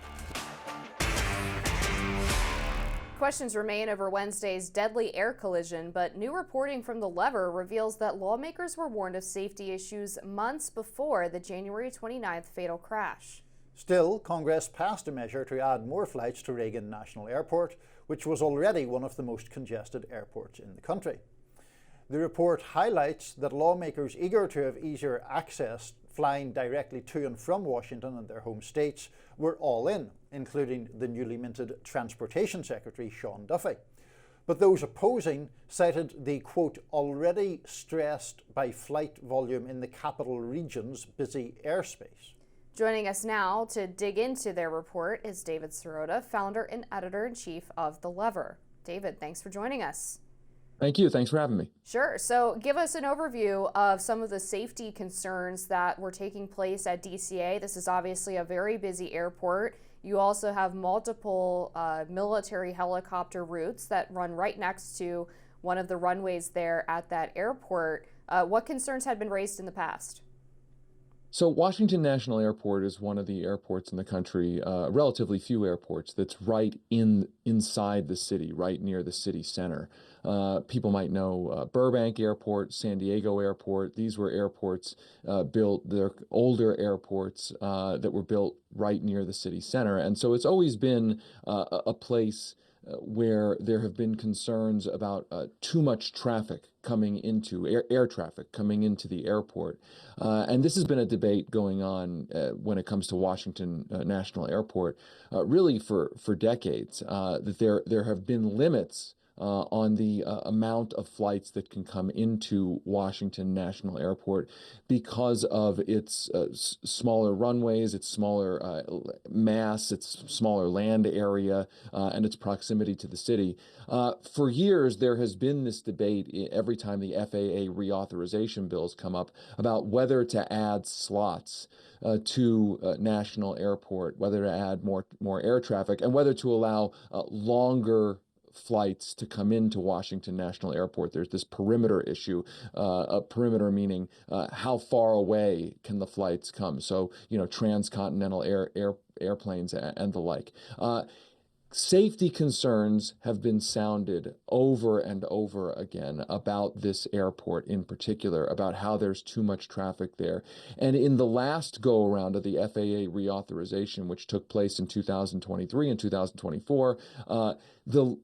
Questions remain over Wednesday's deadly air collision, but new reporting from The Lever reveals that lawmakers were warned of safety issues months before the January 29th fatal crash. Still, Congress passed a measure to add more flights to Reagan National Airport, which was already one of the most congested airports in the country. The report highlights that lawmakers eager to have easier access flying directly to and from Washington and their home states were all in, including the newly minted Transportation Secretary, Sean Duffy. But those opposing cited the, quote, already stressed by flight volume in the capital region's busy airspace. Joining us now to dig into their report is David Sirota, founder and editor-in-chief of The Lever. David, thanks for joining us. Thank you. Thanks for having me. Sure. So give us an overview of some of the safety concerns that were taking place at DCA. This is obviously a very busy airport. You also have multiple military helicopter routes that run right next to one of the runways there at that airport. What concerns had been raised in the past? So Washington National Airport is one of the airports in the country, relatively few airports, that's right inside the city, right near the city center. People might know Burbank Airport, San Diego Airport. These were airports built, they're older airports that were built right near the city center. And so it's always been a place where there have been concerns about too much traffic coming into air traffic coming into the airport. And this has been a debate going on when it comes to Washington National Airport, really for decades, that there have been limits on the amount of flights that can come into Washington National Airport because of its smaller runways, its smaller mass, its smaller land area, and its proximity to the city. For years, there has been this debate every time the FAA reauthorization bills come up about whether to add slots to National Airport, whether to add more air traffic, and whether to allow longer flights to come into Washington National Airport. There's this perimeter issue, a perimeter meaning how far away can the flights come? So, transcontinental airplanes and the like. Safety concerns have been sounded over and over again about this airport in particular, about how there's too much traffic there. And in the last go-around of the FAA reauthorization, which took place in 2023 and 2024, the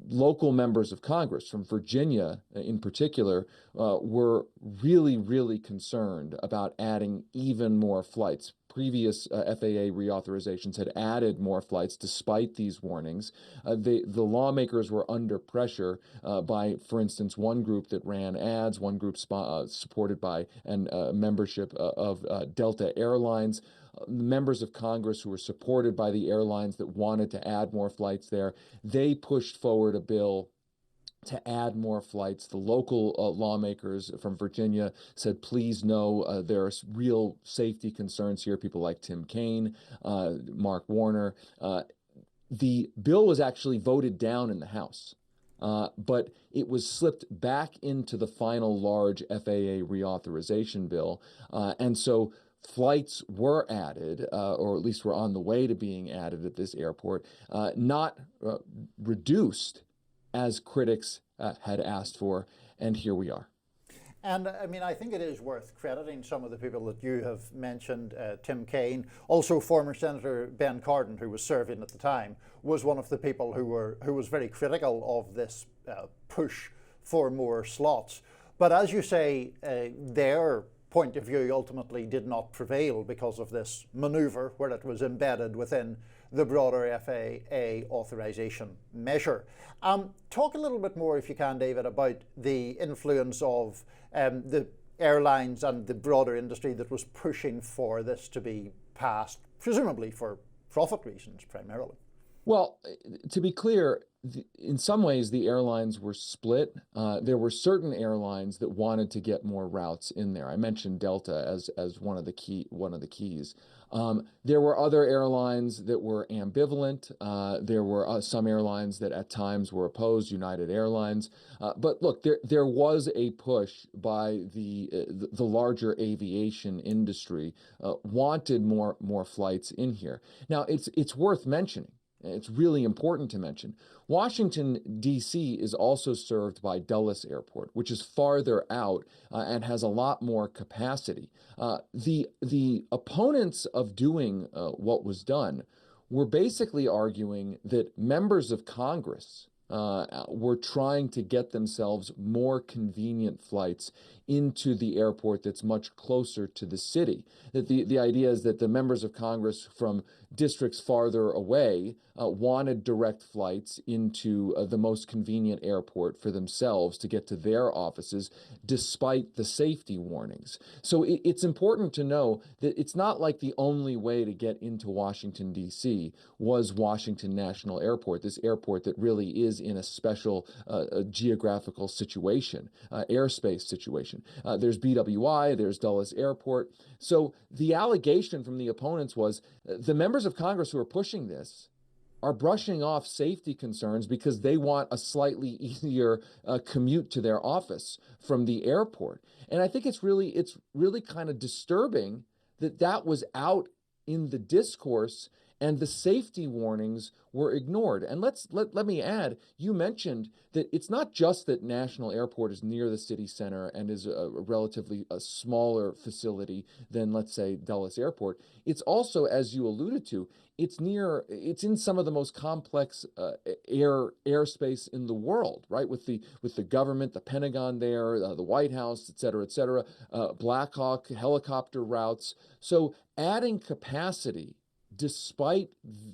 local members of Congress from Virginia in particular were really, really concerned about adding even more flights. Previous FAA reauthorizations had added more flights despite these warnings. The lawmakers were under pressure by, for instance, one group that ran ads, one group supported by and membership of Delta Airlines. Members of Congress who were supported by the airlines that wanted to add more flights there, they pushed forward a bill to add more flights. The local lawmakers from Virginia said, please no, there are real safety concerns here. People like Tim Kaine, Mark Warner. The bill was actually voted down in the House, but it was slipped back into the final large FAA reauthorization bill. And so flights were added, or at least were on the way to being added at this airport, not reduced as critics had asked for, and here we are. And I think it is worth crediting some of the people that you have mentioned. Tim Kaine, also former Senator Ben Cardin, who was serving at the time, was one of the people who was very critical of this push for more slots. But as you say, their point of view ultimately did not prevail because of this maneuver where it was embedded within the broader FAA authorization measure. Talk a little bit more, if you can, David, about the influence of the airlines and the broader industry that was pushing for this to be passed, presumably for profit reasons primarily. Well, to be clear, in some ways, the airlines were split. There were certain airlines that wanted to get more routes in there. I mentioned Delta as one of the keys. There were other airlines that were ambivalent. There were some airlines that at times were opposed, United Airlines. But look, there was a push by the larger aviation industry, wanted more flights in here. Now, it's worth mentioning. It's really important to mention. Washington, D.C. is also served by Dulles Airport, which is farther out and has a lot more capacity. The opponents of doing what was done were basically arguing that members of Congress were trying to get themselves more convenient flights into the airport that's much closer to the city. That the idea is that the members of Congress from districts farther away wanted direct flights into the most convenient airport for themselves to get to their offices, despite the safety warnings. So it's important to know that it's not like the only way to get into Washington, D.C. was Washington National Airport, this airport that really is in a special geographical situation, airspace situation. There's BWI, there's Dulles Airport. So the allegation from the opponents was the members of Congress who are pushing this are brushing off safety concerns because they want a slightly easier commute to their office from the airport. And I think it's really kind of disturbing that was out in the discourse and the safety warnings were ignored. And let me add, you mentioned that it's not just that National Airport is near the city center and is a relatively smaller facility than, let's say, Dulles Airport. It's also, as you alluded to, it's in some of the most complex airspace in the world, right? With the government, the Pentagon there, the White House, et cetera, Black Hawk helicopter routes. So adding capacity, despite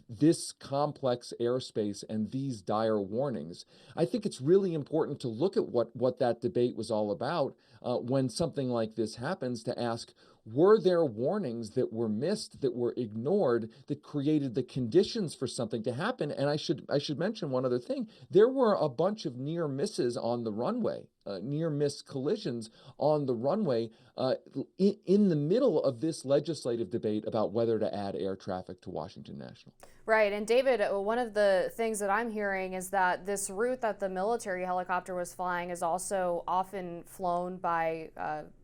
this complex airspace and these dire warnings, I think it's really important to look at what that debate was all about when something like this happens, to ask, were there warnings that were missed, that were ignored, that created the conditions for something to happen? And I should mention one other thing. There were a bunch of near misses on the runway, near miss collisions on the runway in the middle of this legislative debate about whether to add air traffic to Washington National. Right. And David, one of the things that I'm hearing is that this route that the military helicopter was flying is also often flown by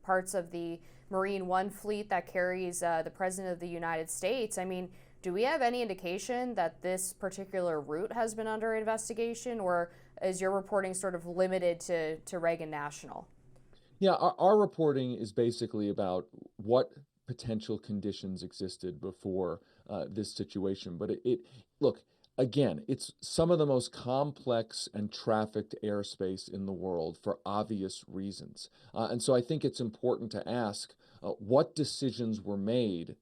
parts of the Marine One fleet that carries the President of the United States. I mean, do we have any indication that this particular route has been under investigation, or is your reporting sort of limited to Reagan National? Yeah, our reporting is basically about what potential conditions existed before this situation. But look, again, it's some of the most complex and trafficked airspace in the world for obvious reasons. And so I think it's important to ask what decisions were made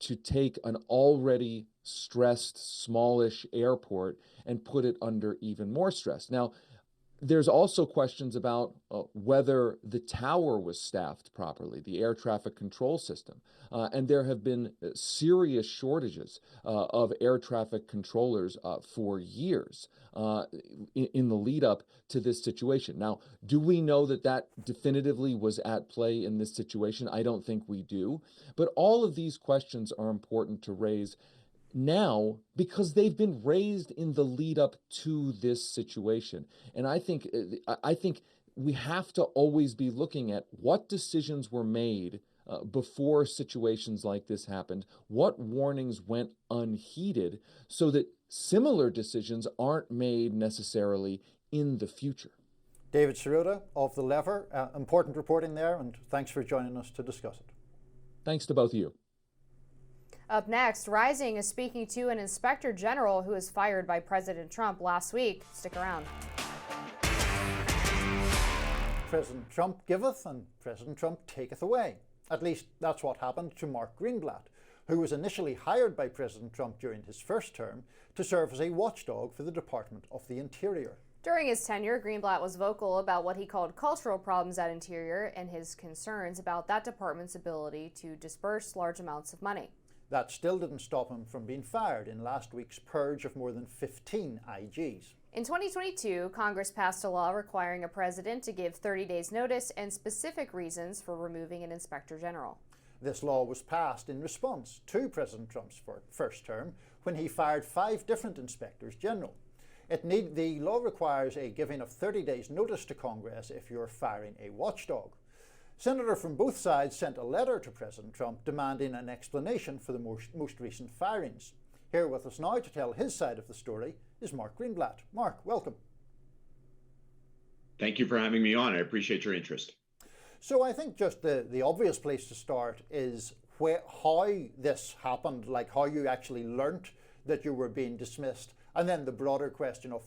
to take an already stressed, smallish airport and put it under even more stress. Now, there's also questions about whether the tower was staffed properly, the air traffic control system. And there have been serious shortages of air traffic controllers for years in the lead up to this situation. Now, do we know that definitively was at play in this situation? I don't think we do. But all of these questions are important to raise now because they've been raised in the lead up to this situation. And I think we have to always be looking at what decisions were made before situations like this happened, what warnings went unheeded, so that similar decisions aren't made necessarily in the future. David Sirota of The Lever, important reporting there, and thanks for joining us to discuss it. Thanks to both of you. Up next, Rising is speaking to an inspector general who was fired by President Trump last week. Stick around. President Trump giveth and President Trump taketh away. At least that's what happened to Mark Greenblatt, who was initially hired by President Trump during his first term to serve as a watchdog for the Department of the Interior. During his tenure, Greenblatt was vocal about what he called cultural problems at Interior and his concerns about that department's ability to disperse large amounts of money. That still didn't stop him from being fired in last week's purge of more than 15 IGs. In 2022, Congress passed a law requiring a president to give 30 days notice and specific reasons for removing an inspector general. This law was passed in response to President Trump's first term, when he fired 5 different inspectors general. The law requires a giving of 30 days notice to Congress if you're firing a watchdog. Senators from both sides sent a letter to President Trump demanding an explanation for the most recent firings. Here with us now to tell his side of the story is Mark Greenblatt. Mark, welcome. Thank you for having me on. I appreciate your interest. So I think just the obvious place to start is how this happened, like how you actually learnt that you were being dismissed, and then the broader question of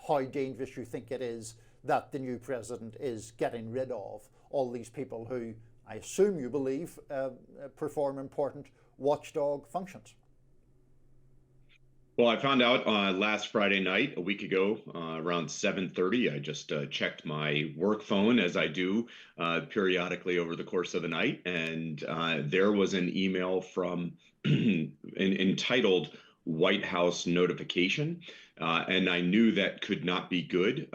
how dangerous you think it is that the new president is getting rid of all these people who I assume you believe perform important watchdog functions? Well, I found out last Friday night, a week ago, around 7:30. I just checked my work phone, as I do periodically over the course of the night, and there was an email from entitled White House notification, and I knew that could not be good.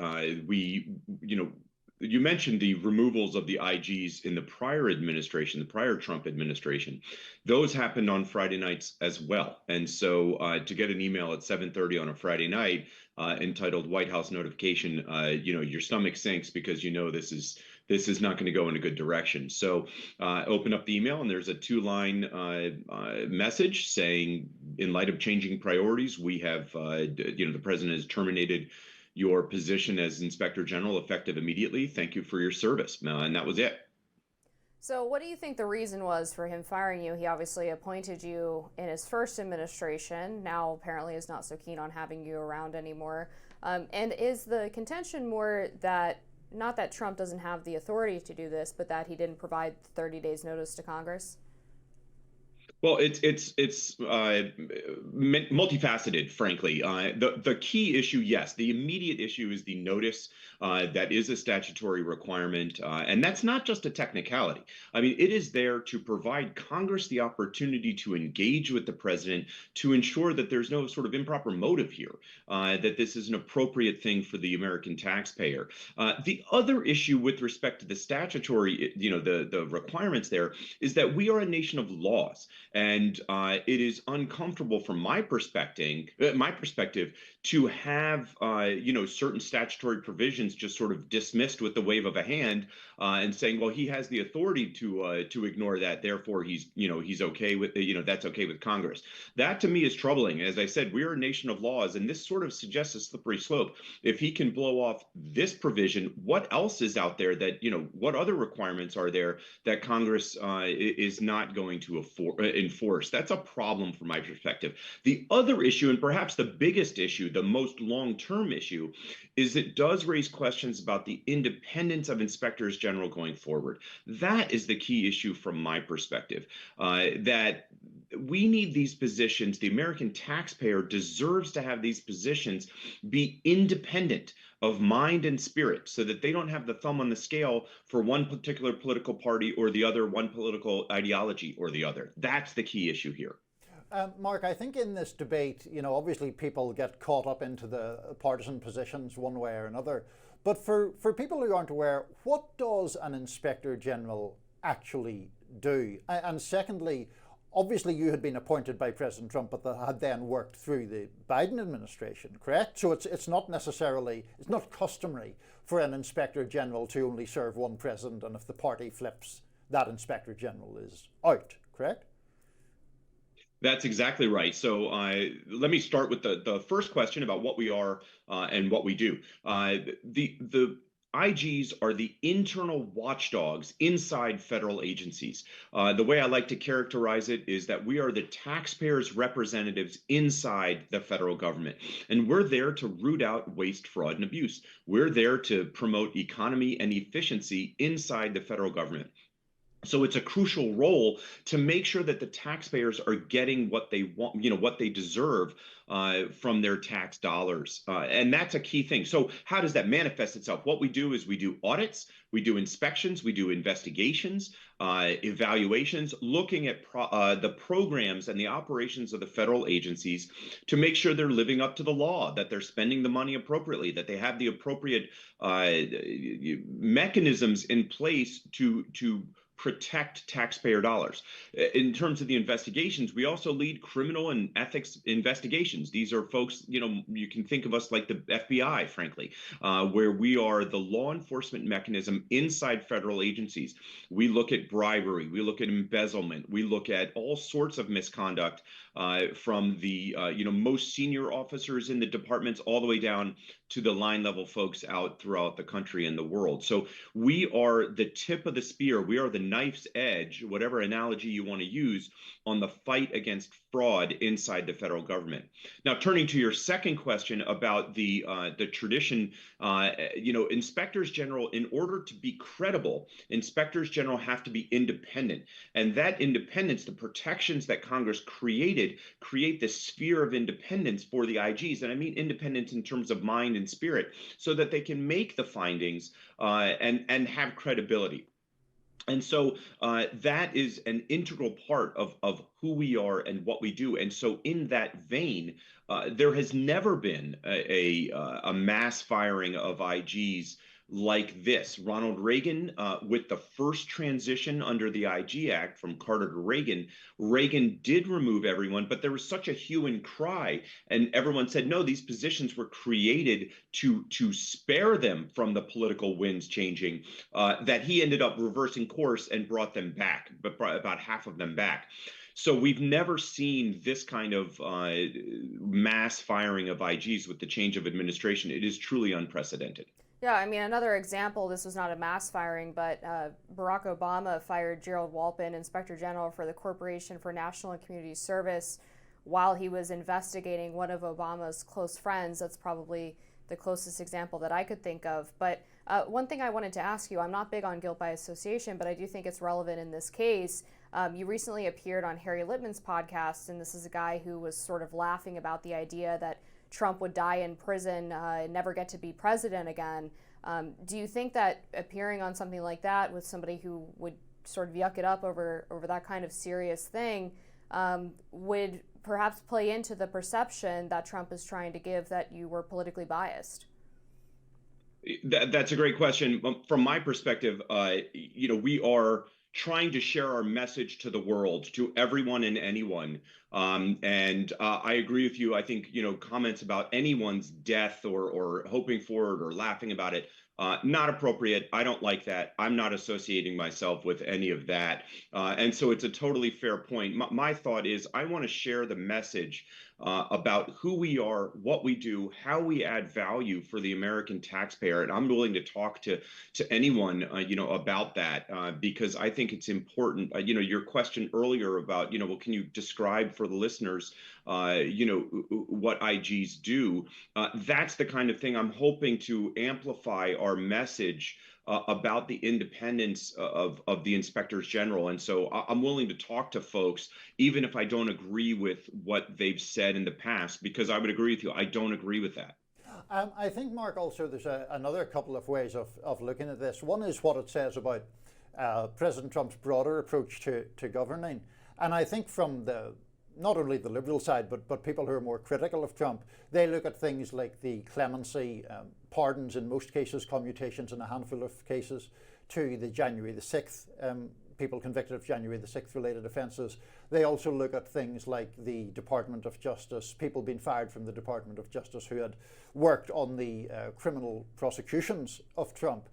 You mentioned the removals of the IGs in the prior administration, the prior Trump administration. Those happened on Friday nights as well. And so to get an email at 7:30 on a Friday night entitled White House notification, your stomach sinks because you know this is not going to go in a good direction. So open up the email and there's a 2-line message saying, in light of changing priorities, we have, the president has terminated your position as Inspector General effective immediately. Thank you for your service. And that was it. So what do you think the reason was for him firing you? He obviously appointed you in his first administration, now apparently is not so keen on having you around anymore. And is the contention more that, not that Trump doesn't have the authority to do this, but that he didn't provide 30 days notice to Congress? Well, it's multifaceted, frankly. The key issue, yes, the immediate issue is the notice. That is a statutory requirement, and that's not just a technicality. I mean, it is there to provide Congress the opportunity to engage with the president to ensure that there's no sort of improper motive here, that this is an appropriate thing for the American taxpayer. The other issue with respect to the statutory, the requirements there, is that we are a nation of laws. And it is uncomfortable from my perspective to have, certain statutory provisions just sort of dismissed with the wave of a hand and saying, well, he has the authority to ignore that. Therefore, he's okay with, that's okay with Congress. That to me is troubling. As I said, we are a nation of laws, and this sort of suggests a slippery slope. If he can blow off this provision, what else is out there that, what other requirements are there that Congress is not going to enforce? That's a problem from my perspective. The other issue, and perhaps the biggest issue, the most long-term issue, is it does raise questions about the independence of inspectors general going forward. That is the key issue from my perspective, that we need these positions. The American taxpayer deserves to have these positions be independent of mind and spirit, so that they don't have the thumb on the scale for one particular political party or the other, one political ideology or the other. That's the key issue here. Mark, I think in this debate, obviously people get caught up into the partisan positions one way or another. But for people who aren't aware, what does an Inspector General actually do? And secondly, obviously you had been appointed by President Trump, but that had then worked through the Biden administration, correct? So it's not customary for an Inspector General to only serve one president, and if the party flips, that Inspector General is out, correct? That's exactly right. So let me start with the first question about what we are and what we do. The IGs are the internal watchdogs inside federal agencies. The way I like to characterize it is that we are the taxpayers' representatives inside the federal government. And we're there to root out waste, fraud, and abuse. We're there to promote economy and efficiency inside the federal government. So it's a crucial role to make sure that the taxpayers are getting what they want, what they deserve from their tax dollars. And that's a key thing. So how does that manifest itself? What we do is we do audits, we do inspections, we do investigations, evaluations, looking at the programs and the operations of the federal agencies to make sure they're living up to the law, that they're spending the money appropriately, that they have the appropriate mechanisms in place to protect taxpayer dollars. In terms of the investigations, we also lead criminal and ethics investigations. These are folks, you can think of us like the FBI, frankly, where we are the law enforcement mechanism inside federal agencies. We look at bribery, we look at embezzlement, we look at all sorts of misconduct from the most senior officers in the departments all the way down to the line level folks out throughout the country and the world. So we are the tip of the spear. We are the knife's edge, whatever analogy you want to use, on the fight against fraud inside the federal government. Now, turning to your second question about the tradition, inspectors general, in order to be credible, inspectors general have to be independent. And that independence, the protections that Congress create this sphere of independence for the IGs. And I mean independence in terms of mind and spirit, so that they can make the findings and have credibility. And so that is an integral part of who we are and what we do. And so in that vein, there has never been a mass firing of IGs like this. Ronald Reagan, with the first transition under the IG Act from Carter to Reagan, Reagan did remove everyone, but there was such a hue and cry, and everyone said, no, these positions were created to spare them from the political winds changing, that he ended up reversing course and brought them back, but about half of them back. So we've never seen this kind of mass firing of IGs with the change of administration. It is truly unprecedented. Yeah, I mean, another example, this was not a mass firing, but Barack Obama fired Gerald Walpin, Inspector General for the Corporation for National and Community Service, while he was investigating one of Obama's close friends. That's probably the closest example that I could think of. But one thing I wanted to ask you, I'm not big on guilt by association, but I do think it's relevant in this case. You recently appeared on Harry Litman's podcast, and this is a guy who was sort of laughing about the idea that Trump would die in prison and never get to be president again. Do you think that appearing on something like that with somebody who would sort of yuck it up over that kind of serious thing would perhaps play into the perception that Trump is trying to give that you were politically biased? That's a great question. From my perspective, we are trying to share our message to the world, to everyone and anyone. I agree with you. I think, comments about anyone's death or hoping for it or laughing about it, not appropriate. I don't like that. I'm not associating myself with any of that. And so it's a totally fair point. My thought is I want to share the message about who we are, what we do, how we add value for the American taxpayer. And I'm willing to talk to anyone, about that because I think it's important. Your question earlier about, well, can you describe for the listeners, what IGs do? That's the kind of thing I'm hoping to amplify our message about the independence of the inspectors general. And so I'm willing to talk to folks, even if I don't agree with what they've said in the past, because I would agree with you. I don't agree with that. I think, Mark, also there's another couple of ways of looking at this. One is what it says about President Trump's broader approach to governing. And I think from not only the liberal side, but people who are more critical of Trump, they look at things like the clemency, pardons in most cases, commutations in a handful of cases, to the January the 6th, people convicted of January the 6th related offences. They also look at things like the Department of Justice, people being fired from the Department of Justice who had worked on the criminal prosecutions of Trump.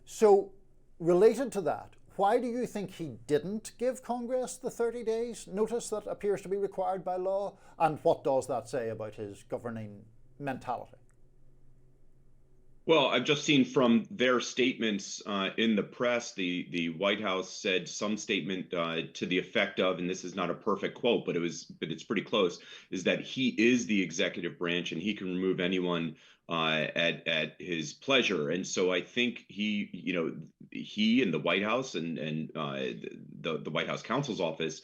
So related to that, why do you think he didn't give Congress the 30 days notice that appears to be required by law? And what does that say about his governing mentality? Well, I've just seen from their statements in the press, the White House said some statement to the effect of, and this is not a perfect quote, but it's pretty close, is that he is the executive branch and he can remove anyone at his pleasure. And so I think he and the White House and the White House counsel's office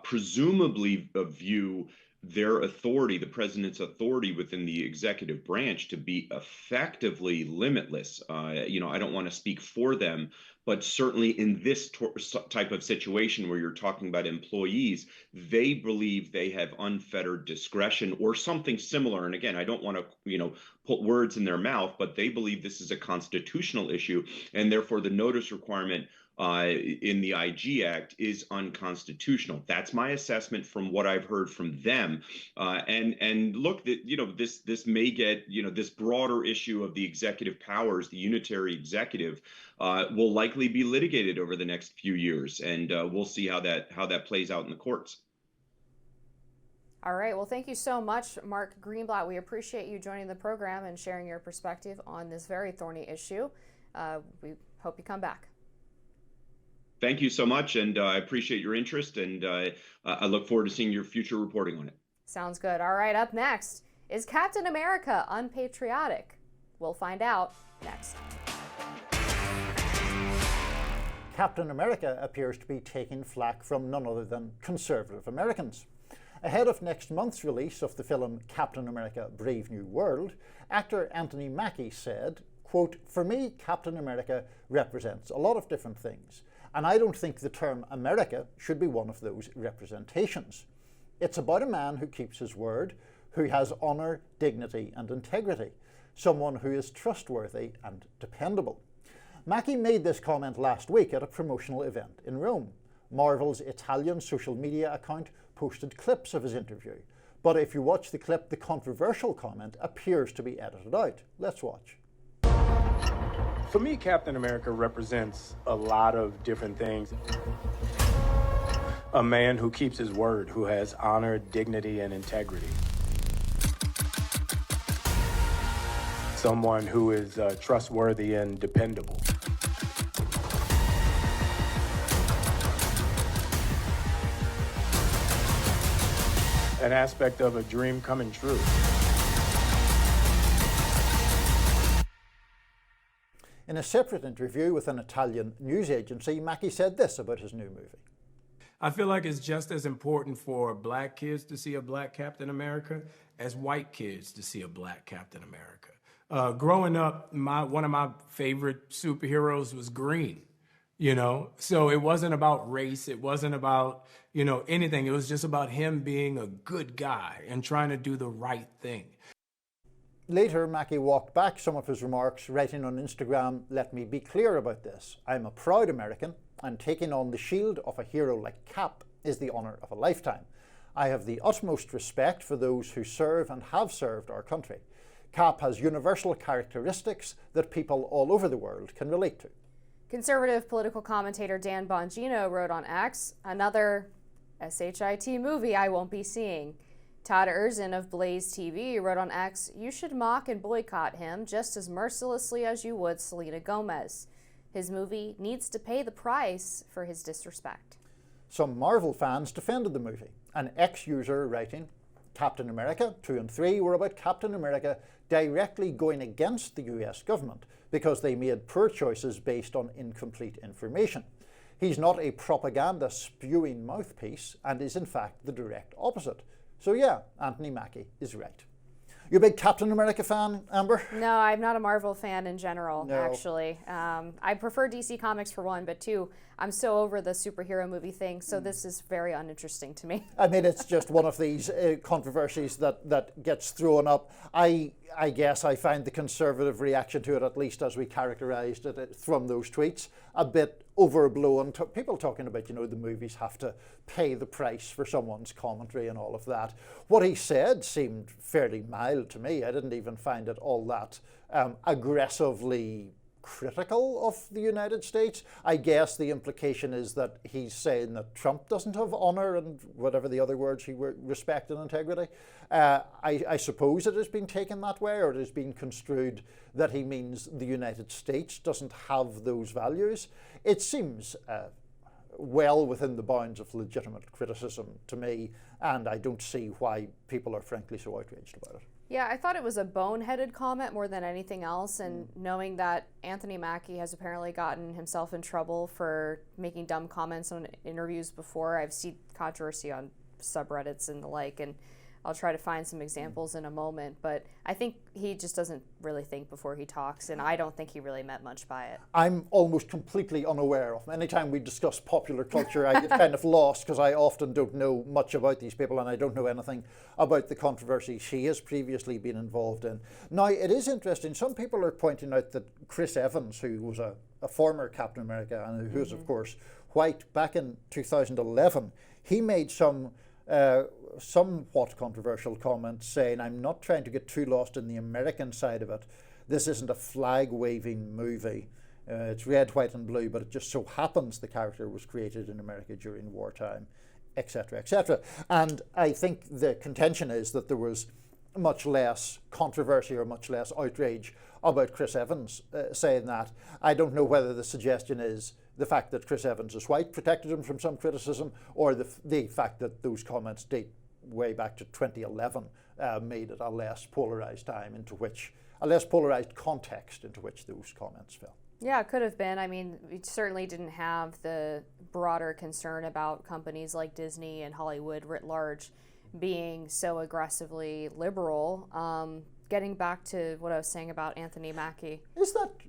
presumably view their authority, the president's authority within the executive branch, to be effectively limitless. I don't want to speak for them, but certainly in this type of situation where you're talking about employees, they believe they have unfettered discretion or something similar. And again, I don't want to, put words in their mouth, but they believe this is a constitutional issue, and therefore the notice requirement in the IG Act is unconstitutional. That's my assessment from what I've heard from them. And look, this may get, this broader issue of the executive powers, the unitary executive, will likely be litigated over the next few years, and we'll see how that plays out in the courts. All right. Well, thank you so much, Mark Greenblatt. We appreciate you joining the program and sharing your perspective on this very thorny issue. We hope you come back. Thank you so much, and I appreciate your interest, and I look forward to seeing your future reporting on it. Sounds good. All right, up next, is Captain America unpatriotic? We'll find out next. Captain America appears to be taking flack from none other than conservative Americans. Ahead of next month's release of the film Captain America: Brave New World, actor Anthony Mackie said, quote, "For me, Captain America represents a lot of different things, and I don't think the term America should be one of those representations. It's about a man who keeps his word, who has honour, dignity and integrity, someone who is trustworthy and dependable." Mackie made this comment last week at a promotional event in Rome. Marvel's Italian social media account posted clips of his interview, but if you watch the clip, the controversial comment appears to be edited out. Let's watch. For me, Captain America represents a lot of different things. A man who keeps his word, who has honor, dignity, and integrity. Someone who is trustworthy and dependable. An aspect of a dream coming true. In a separate interview with an Italian news agency, Mackie said this about his new movie. I feel like it's just as important for black kids to see a black Captain America as white kids to see a black Captain America. Growing up, one of my favorite superheroes was green, So it wasn't about race. It wasn't about, anything. It was just about him being a good guy and trying to do the right thing. Later, Mackie walked back some of his remarks, writing on Instagram, "Let me be clear about this. I'm a proud American, and taking on the shield of a hero like Cap is the honour of a lifetime. I have the utmost respect for those who serve and have served our country. Cap has universal characteristics that people all over the world can relate to." Conservative political commentator Dan Bongino wrote on X, "Another SHIT movie I won't be seeing." Todd Erzin of Blaze TV wrote on X, "You should mock and boycott him just as mercilessly as you would Selena Gomez. His movie needs to pay the price for his disrespect." Some Marvel fans defended the movie. An ex-user writing, "Captain America 2 and 3 were about Captain America directly going against the US government because they made poor choices based on incomplete information. He's not a propaganda spewing mouthpiece and is in fact the direct opposite. So yeah, Anthony Mackie is right." You a big Captain America fan, Amber? No, I'm not a Marvel fan in general, No. actually. I prefer DC Comics for one, but two, I'm so over the superhero movie thing, so this is very uninteresting to me. I mean, it's just one of these controversies that gets thrown up. I guess I find the conservative reaction to it, at least as we characterised it from those tweets, a bit overblown. People talking about, the movies have to pay the price for someone's commentary and all of that. What he said seemed fairly mild to me. I didn't even find it all that aggressively critical of the United States. I guess the implication is that he's saying that Trump doesn't have honour and whatever the other words, respect and integrity. I suppose it has been taken that way, or it has been construed that he means the United States doesn't have those values. It seems well within the bounds of legitimate criticism to me, and I don't see why people are frankly so outraged about it. Yeah, I thought it was a boneheaded comment more than anything else, and knowing that Anthony Mackie has apparently gotten himself in trouble for making dumb comments on interviews before. I've seen controversy on subreddits and the like, and I'll try to find some examples in a moment, but I think he just doesn't really think before he talks, and I don't think he really meant much by it. I'm almost completely unaware of him. Anytime we discuss popular culture, I get kind of lost because I often don't know much about these people, and I don't know anything about the controversies he has previously been involved in. Now, it is interesting. Some people are pointing out that Chris Evans, who was a former Captain America and who is, of course, white, back in 2011, he made some somewhat controversial comments saying, "I'm not trying to get too lost in the American side of it. This isn't a flag-waving movie. It's red, white and blue, but it just so happens the character was created in America during wartime," etc., etc. And I think the contention is that there was much less controversy or much less outrage about Chris Evans saying that. I don't know whether the suggestion is the fact that Chris Evans is white protected him from some criticism, or the fact that those comments date way back to 2011 made it a less polarized time a less polarized context into which those comments fell. Yeah, it could have been. I mean, we certainly didn't have the broader concern about companies like Disney and Hollywood writ large being so aggressively liberal. Getting back to what I was saying about Anthony Mackie.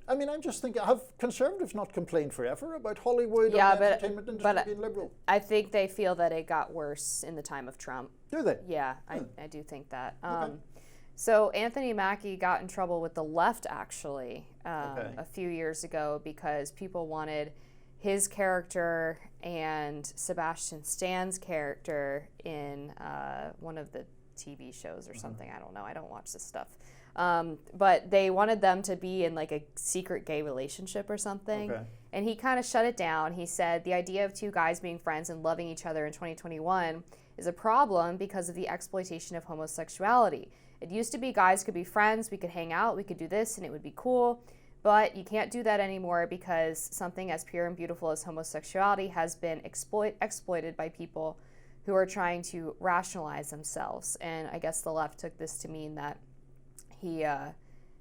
I'm just thinking, have conservatives not complained forever about Hollywood and the entertainment industry being liberal? I think they feel that it got worse in the time of Trump. Do they? Yeah, I do think that. Okay. So Anthony Mackie got in trouble with the left, actually, a few years ago because people wanted his character and Sebastian Stan's character in one of the TV shows or something. I don't know. I don't watch this stuff. But they wanted them to be in like a secret gay relationship or something. Okay. And he kind of shut it down. He said the idea of two guys being friends and loving each other in 2021 is a problem because of the exploitation of homosexuality. It used to be guys could be friends, we could hang out, we could do this, and it would be cool. But you can't do that anymore because something as pure and beautiful as homosexuality has been exploited by people who are trying to rationalize themselves. And I guess the left took this to mean that he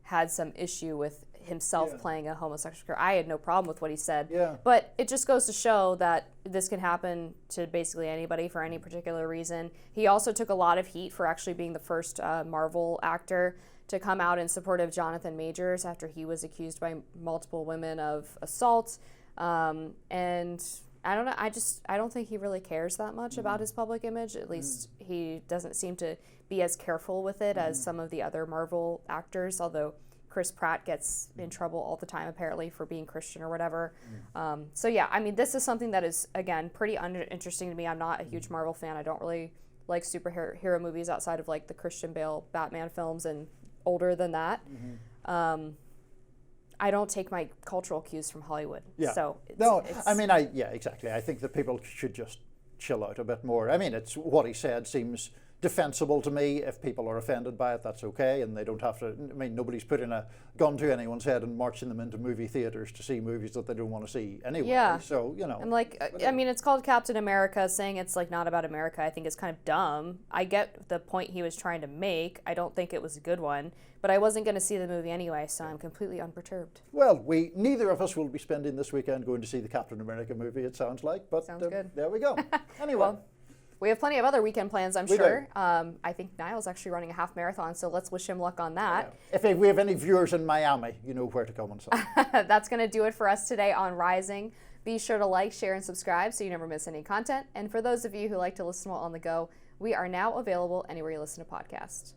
had some issue with himself playing a homosexual character. I had no problem with what he said. Yeah. But it just goes to show that this can happen to basically anybody for any particular reason. He also took a lot of heat for actually being the first Marvel actor to come out in support of Jonathan Majors after he was accused by multiple women of assault. And I don't know, I don't think he really cares that much about his public image. At least he doesn't seem to be as careful with it as some of the other Marvel actors, although Chris Pratt gets in trouble all the time apparently for being Christian or whatever. So yeah, I mean, this is something that is, again, pretty interesting to me. I'm not a huge Marvel fan. I don't really like superhero movies outside of like the Christian Bale Batman films and older than that. I don't take my cultural cues from Hollywood. Yeah. So exactly. I think that people should just chill out a bit more. I mean, it's what he said seems defensible to me. If people are offended by it, that's okay, and they don't have to. I mean, nobody's putting a gun to anyone's head and marching them into movie theaters to see movies that they don't want to see anyway. Yeah. So and like, I mean, it's called Captain America. Saying it's like not about America, I think is kind of dumb. I get the point he was trying to make. I don't think it was a good one, but I wasn't going to see the movie anyway, so I'm completely unperturbed. Well, neither of us will be spending this weekend going to see the Captain America movie. It sounds like, but sounds good. There we go. Anyway. Well, we have plenty of other weekend plans, I'm sure. I think Niall's actually running a half marathon, so let's wish him luck on that. Yeah. If we have any viewers in Miami, you know where to come and stuff. That's going to do it for us today on Rising. Be sure to like, share, and subscribe so you never miss any content. And for those of you who like to listen while on the go, we are now available anywhere you listen to podcasts.